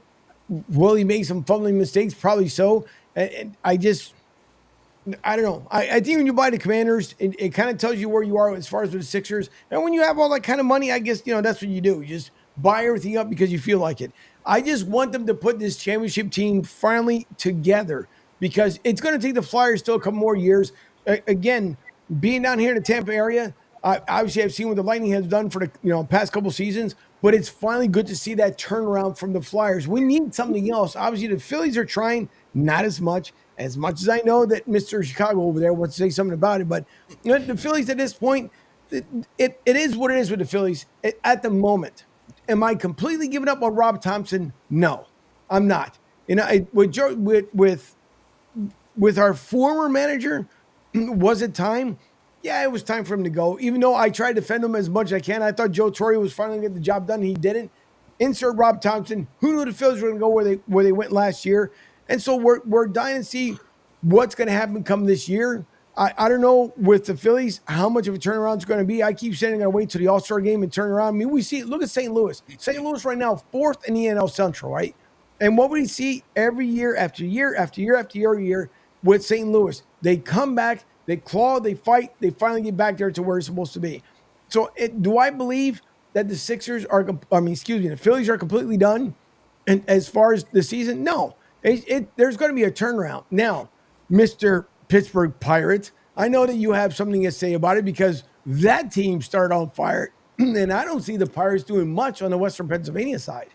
will he make some fumbling mistakes? Probably so. And I don't know. I think when you buy the Commanders, it kind of tells you where you are as far as with the Sixers. And when you have all that kind of money, I guess, that's what you do. You just buy everything up because you feel like it. I just want them to put this championship team finally together because it's going to take the Flyers still a couple more years. Again, being down here in the Tampa area, obviously I've seen what the Lightning has done for the past couple seasons, but it's finally good to see that turnaround from the Flyers. We need something else. Obviously, the Phillies are trying, not as much as I know that Mr. Chicago over there wants to say something about it, but the Phillies at this point, it is what it is with the Phillies at the moment. Am I completely giving up on Rob Thompson? No, I'm not. With our former manager, was it time? Yeah, it was time for him to go. Even though I tried to defend him as much as I can, I thought Joe Torre was finally going to get the job done. He didn't. Insert Rob Thompson. Who knew the Phillies were going to go where they went last year? And so we're dying to see what's going to happen come this year. I don't know with the Phillies how much of a turnaround it's going to be. I keep saying I'm going to wait till the All-Star game and turn around. I mean, we see, look at St. Louis. St. Louis right now, 4th in the NL Central, right? And what we see every year after year after year after year with St. Louis, they come back, they claw, they fight, they finally get back there to where it's supposed to be. So do I believe that the the Phillies are completely done? And as far as the season, no. There's going to be a turnaround. Now, Mr. Pittsburgh Pirates, I know that you have something to say about it because that team started on fire, and I don't see the Pirates doing much on the Western Pennsylvania side.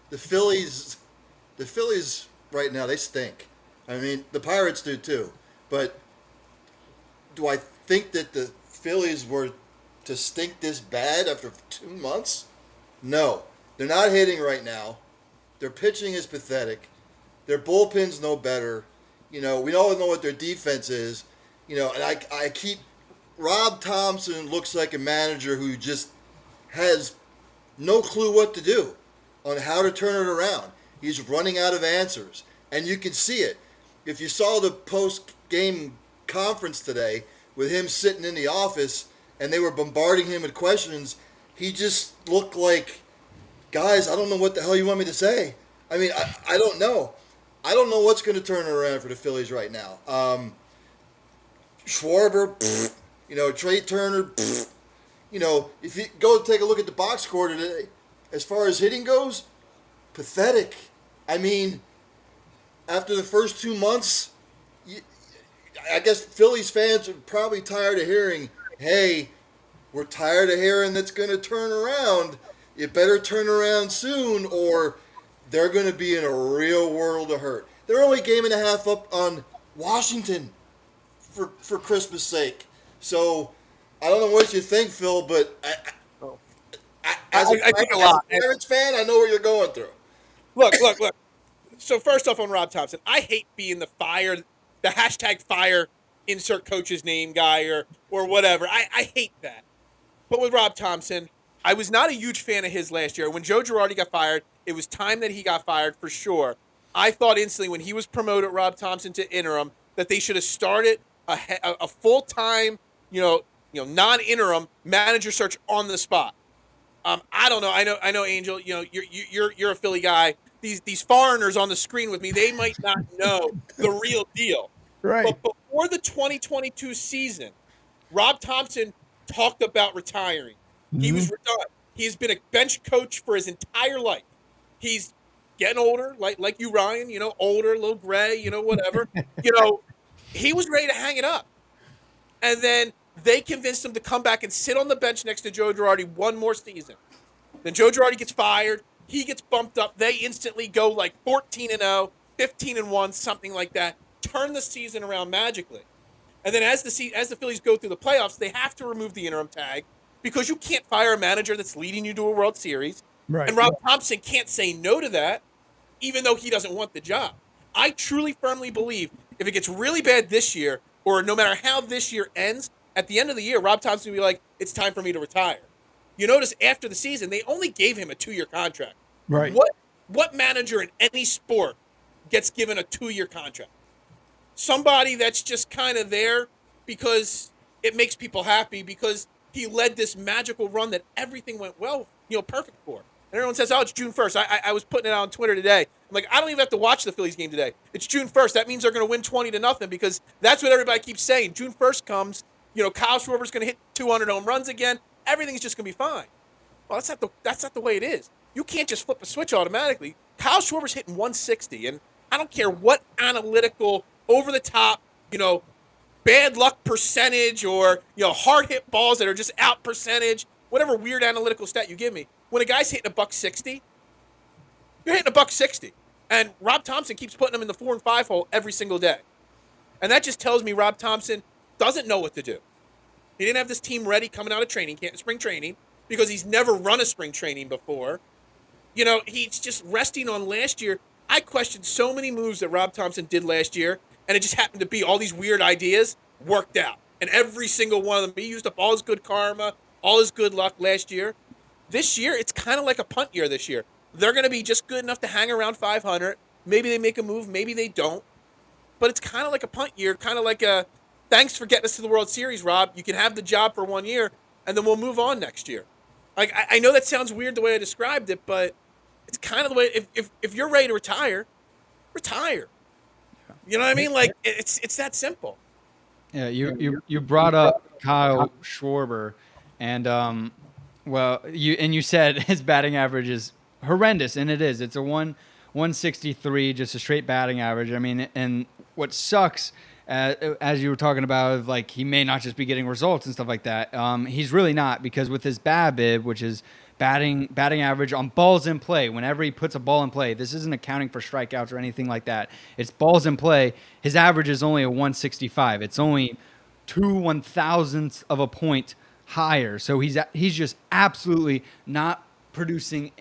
The Phillies right now, they stink. I mean, the Pirates do too. But do I think that the Phillies were to stink this bad after 2 months? No. They're not hitting right now. Their pitching is pathetic. Their bullpen's no better. We all know what their defense is. And I keep Rob Thompson looks like a manager who just has no clue what to do on how to turn it around. He's running out of answers. And you can see it. If you saw the post-game conference today with him sitting in the office and they were bombarding him with questions, he just looked like, guys, I don't know what the hell you want me to say. I mean, I don't know. I don't know what's going to turn it around for the Phillies right now. Schwarber, Trey Turner, if you go take a look at the box score today, as far as hitting goes, pathetic. I mean, after the first 2 months, I guess Phillies fans are probably tired of hearing, hey, we're tired of hearing that's going to turn around. You better turn around soon or they're going to be in a real world of hurt. They're only a game and a half up on Washington, for Christmas' sake. So, I don't know what you think, Phil, but I think a lot. As a Pirates fan, I know what you're going through. Look. So first off on Rob Thompson, I hate being the hashtag fire, insert coach's name guy or whatever. I hate that. But with Rob Thompson, I was not a huge fan of his last year. When Joe Girardi got fired, it was time that he got fired for sure. I thought instantly when he was promoted, Rob Thompson, to interim, that they should have started a full-time, non-interim manager search on the spot. I don't know. I know, Angel. You're a Philly guy. These foreigners on the screen with me, they might not know the real deal. Right. But before the 2022 season, Rob Thompson talked about retiring. Mm-hmm. He was done. He's been a bench coach for his entire life. He's getting older, like you, Ryan. Older, a little gray. Whatever. He was ready to hang it up, and then they convinced him to come back and sit on the bench next to Joe Girardi one more season. Then Joe Girardi gets fired. He gets bumped up. They instantly go like 14-0, 15-1, something like that. Turn the season around magically. And then as the Phillies go through the playoffs, they have to remove the interim tag because you can't fire a manager that's leading you to a World Series. Right. And Rob Thompson can't say no to that, even though he doesn't want the job. I truly, firmly believe if it gets really bad this year, or no matter how this year ends, at the end of the year, Rob Thompson will be like, it's time for me to retire. You notice after the season, they only gave him a 2-year contract. Right. What manager in any sport gets given a 2-year contract? Somebody that's just kind of there because it makes people happy because he led this magical run that everything went well, perfect for. And everyone says, oh, it's June 1st. I was putting it out on Twitter today. I'm like, I don't even have to watch the Phillies game today. It's June 1st. That means they're going to win 20-0 because that's what everybody keeps saying. June 1st comes, Kyle Schwarber's going to hit 200 home runs again. Everything's just going to be fine. Well, that's not the way it is. You can't just flip a switch automatically. Kyle Schwarber's hitting 160, and I don't care what analytical, over the top, bad luck percentage or hard hit balls that are just out percentage, whatever weird analytical stat you give me. When a guy's hitting a $160, you're hitting a $160, and Rob Thompson keeps putting them in the 4 and 5 hole every single day, and that just tells me Rob Thompson doesn't know what to do. He didn't have this team ready coming out of spring training, because he's never run a spring training before. He's just resting on last year. I questioned so many moves that Rob Thompson did last year, and it just happened to be all these weird ideas worked out. And every single one of them, he used up all his good karma, all his good luck last year. This year, it's kind of like a punt year this year. They're going to be just good enough to hang around 500. Maybe they make a move, maybe they don't. But it's kind of like a punt year, kind of like a, thanks for getting us to the World Series, Rob. You can have the job for 1 year, and then we'll move on next year. Like, I know that sounds weird the way I described it, but it's kind of the way, if you're ready to retire, retire. You know what I mean? Like, it's that simple. Yeah, you brought up Kyle Schwarber, and you said his batting average is horrendous, and it is. It's a 163, just a straight batting average. I mean, and what sucks, as you were talking about, like, he may not just be getting results and stuff like that. He's really not, because with his BABIP, which is batting average on balls in play, whenever he puts a ball in play, this isn't accounting for strikeouts or anything like that. It's balls in play. His average is only a 165. It's only 2/1000ths of a point higher. So he's just absolutely not producing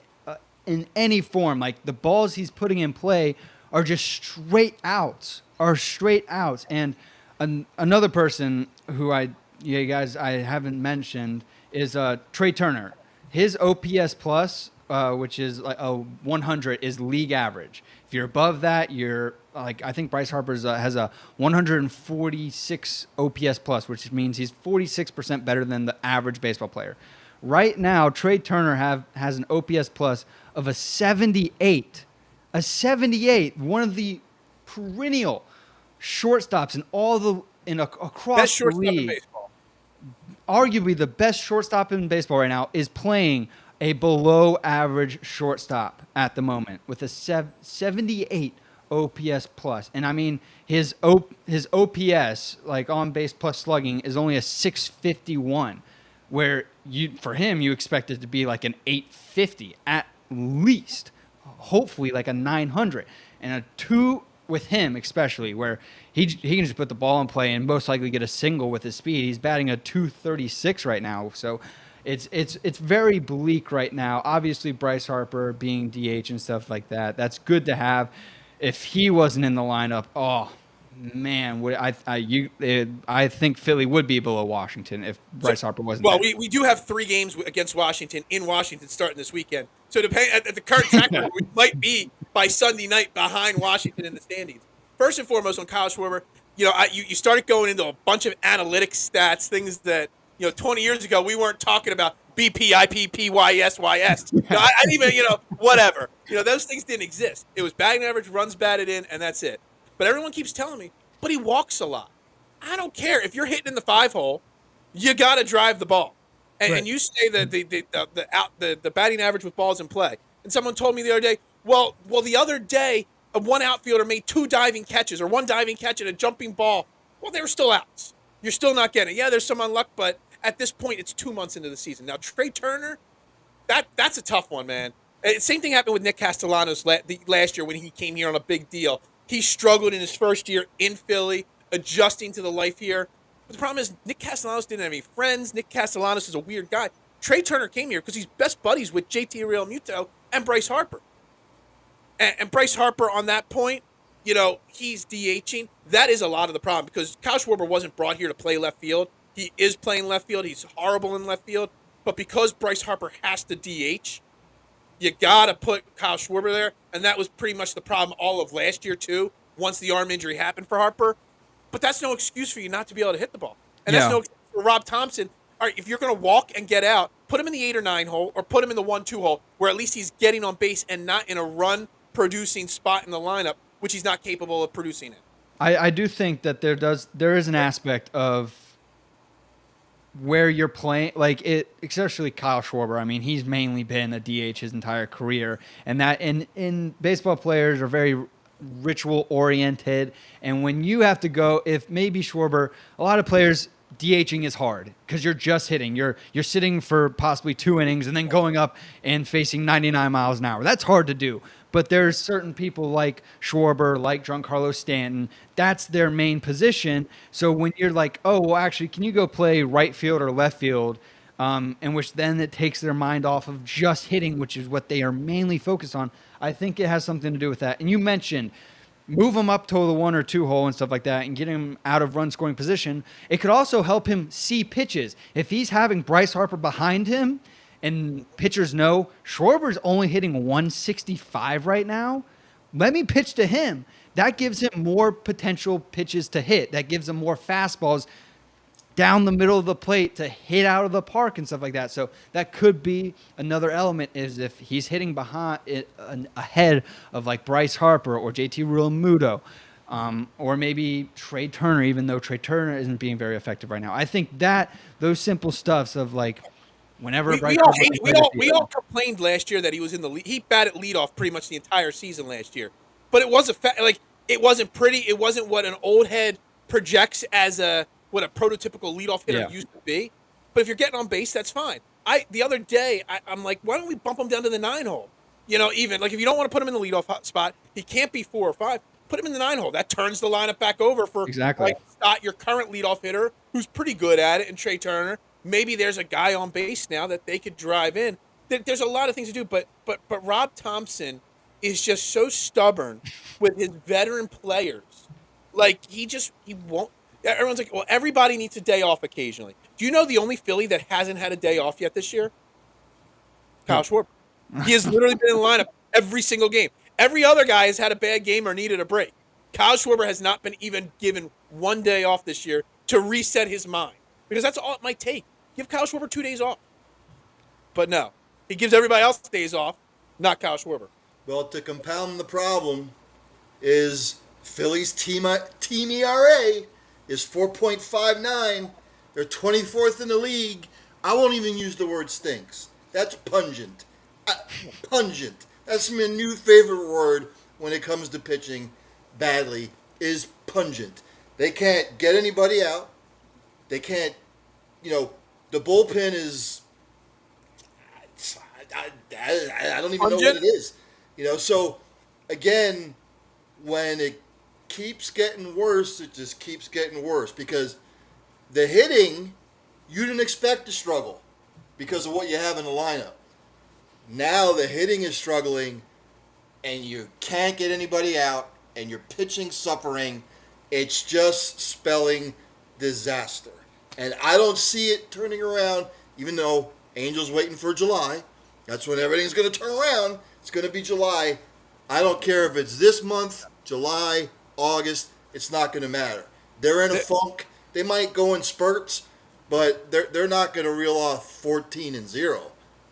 in any form. Like, the balls he's putting in play are just straight outs. And another person who I haven't mentioned is Trey Turner. His OPS plus, which is like a 100, is league average. If you're above that, you're like, I think Bryce Harper's has a 146 OPS plus, which means he's 46% better than the average baseball player. Right now, Trey Turner has an OPS plus of a 78. A 78, one of the perennial shortstops across Best shortstop the league. in baseball. Arguably the best shortstop in baseball right now is playing a below average shortstop at the moment with a 78 OPS plus. And I mean, his OPS, like on base plus slugging, is only a 651, where for him you expect it to be like an 850 at least, hopefully like a 900, and a 2 with him especially, where he can just put the ball in play and most likely get a single with his speed. He's batting a 236 right now, so it's very bleak right now. Obviously, Bryce Harper being DH and stuff like that, that's good to have. If he wasn't in the lineup, oh man, I think Philly would be below Washington if Bryce Harper wasn't. Well, there. we do have 3 games against Washington in Washington starting this weekend. So at the current track record, we might be by Sunday night behind Washington in the standings. First and foremost, on Kyle Schwarber, you started going into a bunch of analytic stats, things that 20 years ago we weren't talking about. BP, IP, PYS, YS. I didn't even, whatever. Those things didn't exist. It was batting average, runs batted in, and that's it. But everyone keeps telling me, but he walks a lot. I don't care. If you're hitting in the 5 hole, you got to drive the ball. And, Right. and you say that the batting average with balls in play. And someone told me the other day, well, the other day, one outfielder made 2 diving catches, or 1 diving catch and a jumping ball. Well, they were still outs. You're still not getting it. Yeah, there's some unluck, but at this point, it's 2 months into the season. Now, Trey Turner, that's a tough one, man. Same thing happened with Nick Castellanos last year when he came here on a big deal. He struggled in his first year in Philly, adjusting to the life here. But the problem is Nick Castellanos didn't have any friends. Nick Castellanos is a weird guy. Trey Turner came here because he's best buddies with JT Realmuto and Bryce Harper. And Bryce Harper on that point, he's DHing. That is a lot of the problem, because Kyle Schwarber wasn't brought here to play left field. He is playing left field. He's horrible in left field. But because Bryce Harper has to DH, you got to put Kyle Schwarber there. And that was pretty much the problem all of last year, too, once the arm injury happened for Harper. But that's no excuse for you not to be able to hit the ball. And that's no excuse for Rob Thompson. All right, if you're going to walk and get out, put him in the 8 or 9 hole, or put him in the 1-2 hole, where at least he's getting on base and not in a run-producing spot in the lineup, which he's not capable of producing in. I do think that there is an aspect of where you're playing, like it, especially Kyle Schwarber. I mean, he's mainly been a DH his entire career, and that in baseball players are very ritual oriented. And when you have to go, if maybe Schwarber, a lot of players DHing is hard because you're just hitting. You're sitting for possibly 2 innings and then going up and facing 99 miles an hour. That's hard to do. But there's certain people like Schwarber, like Giancarlo Stanton. That's their main position. So when you're like, oh, well, actually, can you go play right field or left field? In which then it takes their mind off of just hitting, which is what they are mainly focused on. I think it has something to do with that. And you mentioned move him up to the 1 or 2 hole and stuff like that and get him out of run scoring position. It could also help him see pitches. If he's having Bryce Harper behind him and pitchers know Schwarber's only hitting 165 right now, let me pitch to him. That gives him more potential pitches to hit. That gives him more fastballs down the middle of the plate to hit out of the park and stuff like that. So that could be another element, is if he's hitting behind it, ahead of like Bryce Harper or JT Realmuto, or maybe Trey Turner, even though Trey Turner isn't being very effective right now. I think that those simple stuffs of like whenever we all complained last year that he was in the lead. He batted leadoff pretty much the entire season last year, but it was it wasn't pretty. It wasn't what an old head projects as what a prototypical leadoff hitter used to be. But if you're getting on base, that's fine. The other day, I'm like, why don't we bump him down to the 9 hole? Even like if you don't want to put him in the leadoff spot, he can't be 4 or 5. Put him in the 9 hole. That turns the lineup back over for exactly Scott, your current leadoff hitter, who's pretty good at it, and Trey Turner. Maybe there's a guy on base now that they could drive in. There's a lot of things to do, but Rob Thompson is just so stubborn with his veteran players. Like he won't. Everyone's like, well, everybody needs a day off occasionally. Do you know the only Philly that hasn't had a day off yet this year? Kyle Schwarber. He has literally been in the lineup every single game. Every other guy has had a bad game or needed a break. Kyle Schwarber has not been even given 1 day off this year to reset his mind, because that's all it might take. Give Kyle Schwarber 2 days off. But no, he gives everybody else days off, not Kyle Schwarber. Well, to compound the problem is Philly's team ERA is 4.59. They're 24th in the league. I won't even use the word stinks. That's pungent. Pungent. That's my new favorite word when it comes to pitching badly, is pungent. They can't get anybody out. They can't, the bullpen is, I don't even know what it is. So again, when it keeps getting worse, it just keeps getting worse, because the hitting, you didn't expect to struggle because of what you have in the lineup. Now the hitting is struggling and you can't get anybody out and your pitching suffering. It's just spelling disaster. And I don't see it turning around, even though Angels waiting for July. That's when everything's going to turn around. It's going to be July. I don't care if it's this month, July, August, it's not going to matter. They're in a funk. They might go in spurts, but they're not going to reel off 14-0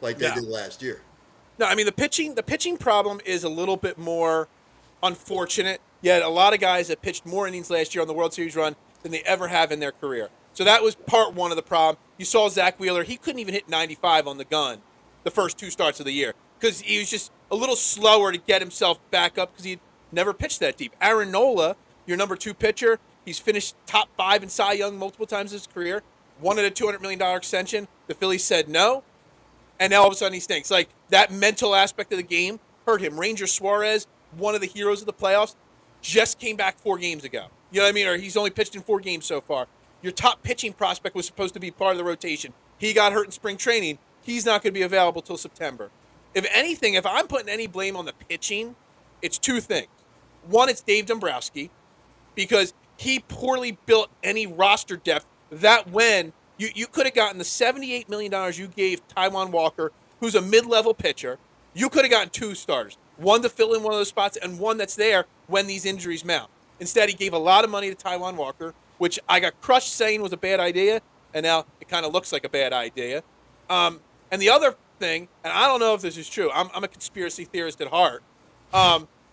like they did last year. No, I mean the pitching problem is a little bit more unfortunate. Yet a lot of guys that pitched more innings last year on the World Series run than they ever have in their career. So that was part one of the problem. You saw Zach Wheeler; he couldn't even hit 95 on the gun the first 2 starts of the year because he was just a little slower to get himself back up because he'd never pitched that deep. Aaron Nola, your number 2 pitcher, he's finished top 5 in Cy Young multiple times in his career. Wanted a $200 million extension. The Phillies said no. And now all of a sudden he stinks. Like, that mental aspect of the game hurt him. Ranger Suarez, one of the heroes of the playoffs, just came back 4 games ago. You know what I mean? Or he's only pitched in 4 games so far. Your top pitching prospect was supposed to be part of the rotation. He got hurt in spring training. He's not going to be available till September. If anything, if I'm putting any blame on the pitching, it's 2 things. One, it's Dave Dombrowski, because he poorly built any roster depth that when you could have gotten the $78 million you gave Taijuan Walker, who's a mid-level pitcher, you could have gotten 2 starters. One to fill in one of those spots and one that's there when these injuries mount. Instead, he gave a lot of money to Taijuan Walker, which I got crushed saying was a bad idea, and now it kind of looks like a bad idea. And the other thing, and I don't know if this is true, I'm a conspiracy theorist at heart,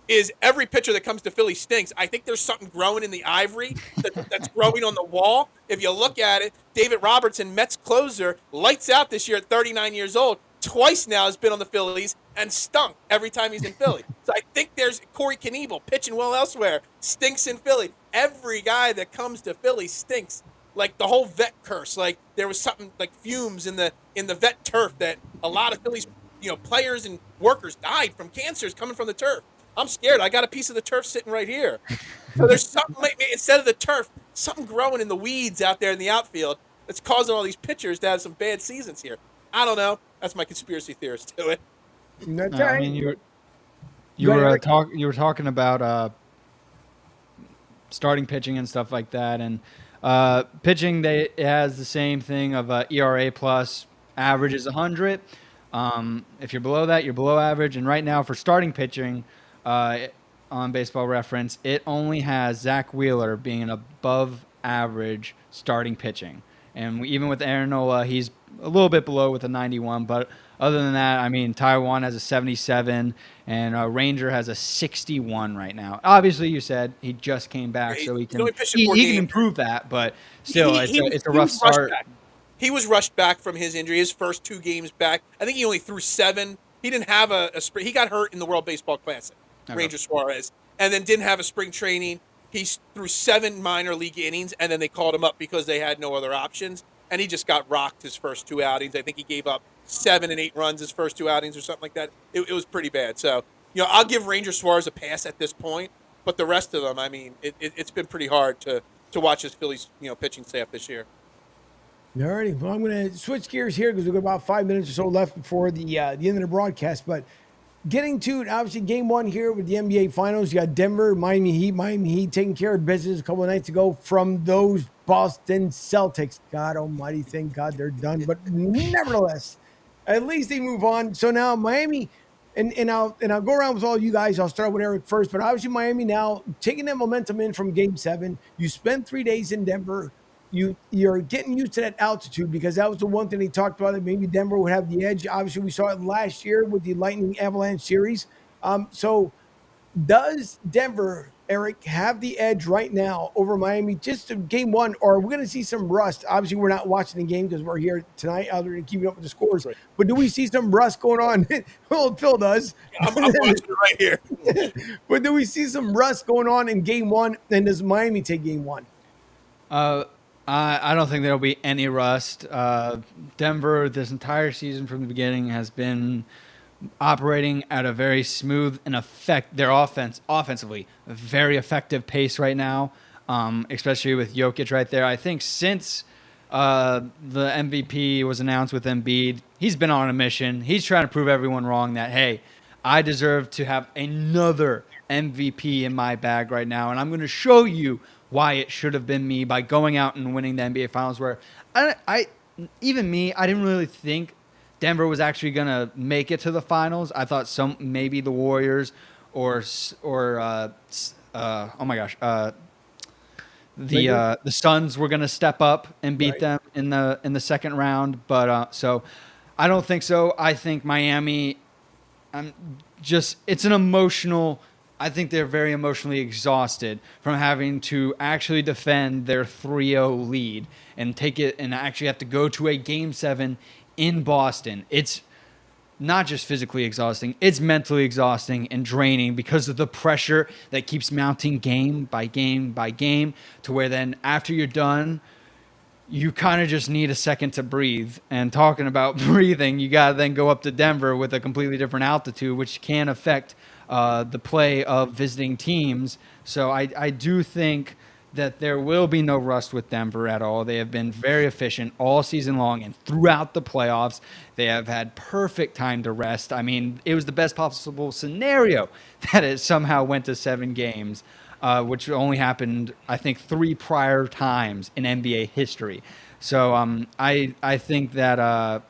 is every pitcher that comes to Philly stinks. I think there's something growing in the ivory that's growing on the wall. If you look at it, David Robertson, Mets closer, lights out this year at 39 years old. Twice now has been on the Phillies and stunk every time he's in Philly. So I think there's Corey Knievel pitching well elsewhere, stinks in Philly. Every guy that comes to Philly stinks. Like the whole vet curse. Like there was something like fumes in the vet turf that a lot of Phillies, players and workers died from cancers coming from the turf. I'm scared. I got a piece of the turf sitting right here. So there's something instead of the turf, something growing in the weeds out there in the outfield that's causing all these pitchers to have some bad seasons here. I don't know. That's my conspiracy theorist to it. That's I mean, you were talking about starting pitching and stuff like that, and pitching it has the same thing of ERA plus, average is 100. If you're below that, you're below average. And right now for starting pitching, on Baseball Reference, it only has Zach Wheeler being an above average starting pitching. And even with Aaron Nola, he's a little bit below with a 91. But other than that, I mean, Taiwan has a 77, and Ranger has a 61 right now. Obviously, you said he just came back, so he can improve that. But still, it's a rough start. He was rushed back from his injury. His first 2 games back, I think he only threw 7. He didn't have a spring. He got hurt in the World Baseball Classic, okay. Ranger Suarez, and then didn't have a spring training. He threw 7 minor league innings, and then they called him up because they had no other options. And he just got rocked his first 2 outings. I think he gave up 7 and 8 runs his first 2 outings or something like that. It was pretty bad. So, I'll give Ranger Suarez a pass at this point. But the rest of them, I mean, it's been pretty hard to watch his Phillies, pitching staff this year. All righty. Well, I'm going to switch gears here because we've got about 5 minutes or so left before the end of the broadcast. But getting to it, obviously, game 1 here with the NBA Finals. You got Denver, Miami Heat taking care of business a couple of nights ago from those Boston Celtics. God almighty, thank God they're done. But nevertheless, at least they move on. So now Miami, and I'll go around with all you guys. I'll start with Eric first. But obviously, Miami now taking that momentum in from game 7. You spent 3 days in Denver. You're getting used to that altitude because that was the one thing they talked about, that maybe Denver would have the edge. Obviously, we saw it last year with the Lightning Avalanche series. So does Denver, Eric, have the edge right now over Miami just to game 1, or are we going to see some rust? Obviously, we're not watching the game because we're here tonight other than keeping up with the scores. Right. But do we see some rust going on? Well, Phil does. Yeah, I'm watching it right here. But do we see some rust going on in game 1, and does Miami take game 1? I don't think there'll be any rust. Denver, this entire season from the beginning, has been operating at a very smooth and their offensively, a very effective pace right now, especially with Jokic right there. I think since the MVP was announced with Embiid, he's been on a mission. He's trying to prove everyone wrong that, hey, I deserve to have another MVP in my bag right now, and I'm going to show you why it should have been me by going out and winning the NBA Finals, where I didn't really think Denver was actually going to make it to the finals. I thought maybe the Warriors or the Suns were going to step up and beat them in the second round, but so I don't think so. I think Miami, it's an emotional. I think they're very emotionally exhausted from having to actually defend their 3-0 lead and take it and actually have to go to a game 7 in Boston. It's not just physically exhausting, it's mentally exhausting and draining because of the pressure that keeps mounting game by game by game, to where then after you're done, you kind of just need a second to breathe. And talking about breathing, you got to then go up to Denver with a completely different altitude, which can affect the play of visiting teams. So I do think that there will be no rust with Denver at all. They have been very efficient all season long and throughout the playoffs. They have had perfect time to rest. I mean, it was the best possible scenario that it somehow went to 7 games, which only happened, I think, 3 prior times in NBA history. So I think that I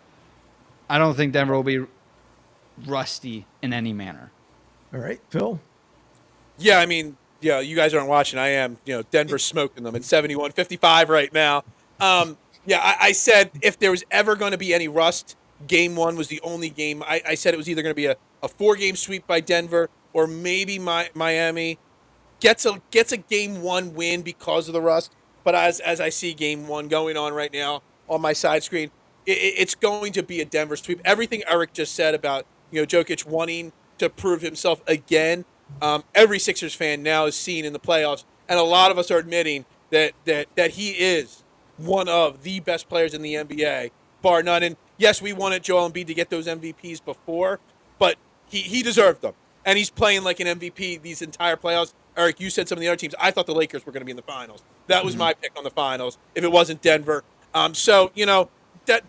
don't think Denver will be rusty in any manner. All right, Phil? Yeah, I mean, you guys aren't watching. I am. Denver's smoking them at 71-55 right now. I said if there was ever going to be any rust, game 1 was the only game. I said it was either going to be a 4-game sweep by Denver or maybe Miami gets a game one win because of the rust. But as I see game one going on right now on my side screen, it's going to be a Denver sweep. Everything Eric just said about Jokic wanting to prove himself again, every Sixers fan now is seeing in the playoffs, and a lot of us are admitting that he is one of the best players in the NBA, bar none. And yes, we wanted Joel Embiid to get those MVPs before, but he deserved them, and he's playing like an MVP these entire playoffs. Eric, you said some of the other teams. I thought the Lakers were going to be in the finals. That was my pick on the finals if it wasn't Denver. So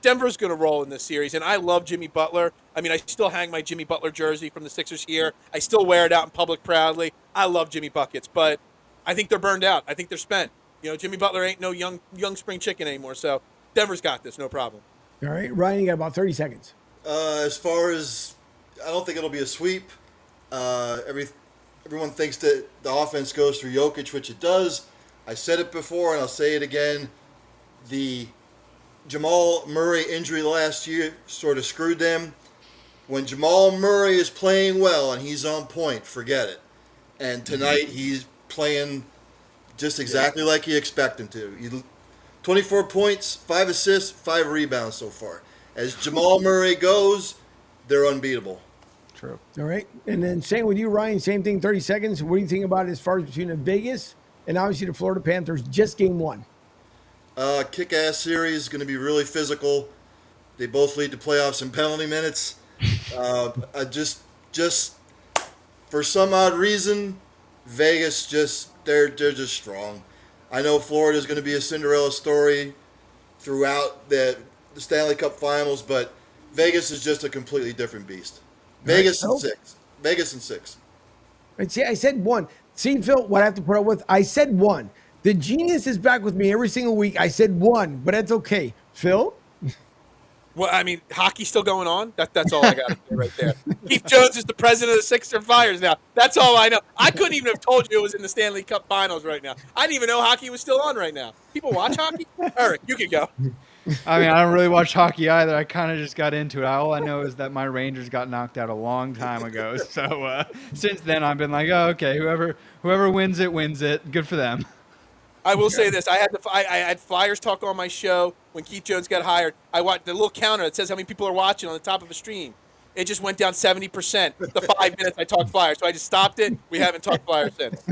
Denver's going to roll in this series, and I love Jimmy Butler. I mean, I still hang my Jimmy Butler jersey from the Sixers here. I still wear it out in public proudly. I love Jimmy Buckets, but I think they're burned out. I think they're spent. Jimmy Butler ain't no young spring chicken anymore, so Denver's got this, no problem. All right, Ryan, you got about 30 seconds. As far as, I don't think it'll be a sweep. Everyone thinks that the offense goes through Jokic, which it does. I said it before, and I'll say it again. The Jamal Murray injury last year sort of screwed them. When Jamal Murray is playing well and he's on point, forget it. And tonight he's playing just exactly like you expect him to. 24 points, 5 assists, 5 rebounds so far. As Jamal Murray goes, they're unbeatable. True. All right. And then same with you, Ryan. Same thing, 30 seconds. What do you think about it as far as between the Vegas and obviously the Florida Panthers, just game one? Kick-ass series, going to be really physical. They both lead to playoffs in penalty minutes. I just for some odd reason, Vegas they're just strong. I know Florida is going to be a Cinderella story throughout the Stanley Cup Finals, but Vegas is just a completely different beast. Vegas and 6. Vegas and 6. And see, I said one. See, Phil, what I have to put up with? I said one. The genius is back with me every single week. I said one, but that's okay. Phil? Well, I mean, hockey's still going on. That's all I got to say right there. Keith Jones is the president of the Sixers Flyers now. That's all I know. I couldn't even have told you it was in the Stanley Cup Finals right now. I didn't even know hockey was still on right now. People watch hockey? Eric, you can go. I mean, I don't really watch hockey either. I kind of just got into it. All I know is that my Rangers got knocked out a long time ago. So since then, I've been like, oh, okay, whoever wins it, wins it. Good for them. I will say this: I had Flyers talk on my show when Keith Jones got hired. I watched the little counter that says how many people are watching on the top of the stream. It just went down 70%. The 5 minutes I talked Flyers, so I just stopped it. We haven't talked Flyers since.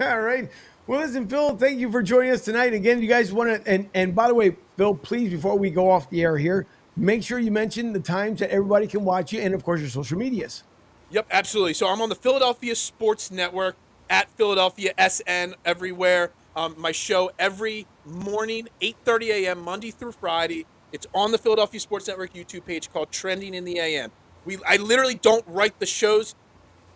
All right. Well, listen, Phil, thank you for joining us tonight. Again, you guys want to, and by the way, Phil, please, before we go off the air here, make sure you mention the times that everybody can watch you and, of course, your social medias. Yep, absolutely. So I'm on the Philadelphia Sports Network, at Philadelphia SN everywhere. My show every morning, 8:30 a.m., Monday through Friday. It's on the Philadelphia Sports Network YouTube page called Trending in the AM. I literally don't write the show's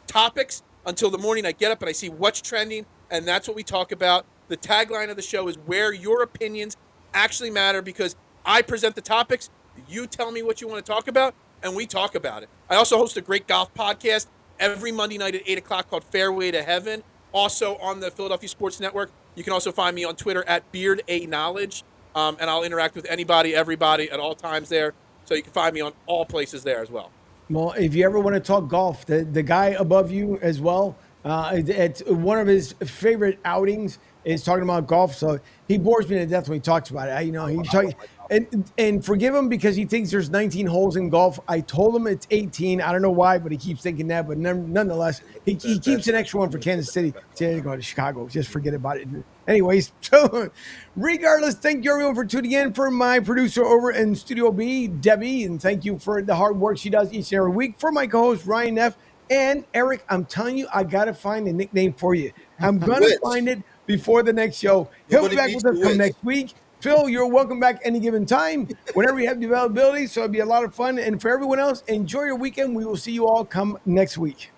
topics until the morning I get up and I see what's trending, and that's what we talk about. The tagline of the show is where your opinions actually matter, because I present the topics, you tell me what you want to talk about, and we talk about it. I also host a great golf podcast every Monday night at 8 o'clock called Fairway to Heaven, also on the Philadelphia Sports Network. You can also find me on Twitter at BeardAKnowledge, and I'll interact with anybody, everybody at all times there. So you can find me on all places there as well. Well, if you ever want to talk golf, the guy above you as well, it's one of his favorite outings is talking about golf. So he bores me to death when he talks about it. And forgive him because he thinks there's 19 holes in golf. I told him it's 18. I don't know why, but he keeps thinking that. But nonetheless, he keeps an extra one for Kansas City. To go to Chicago. Just forget about it. Anyways, so regardless, thank you everyone for tuning in. For my producer over in Studio B, Debbie, and thank you for the hard work she does each and every week. For my co-host, Ryan Neff, and Eric, I'm telling you, I got to find a nickname for you. I'm going to find it before the next show. He'll be back with us come next week. Phil, you're welcome back any given time, whenever you have the availability. So it'll be a lot of fun. And for everyone else, enjoy your weekend. We will see you all come next week.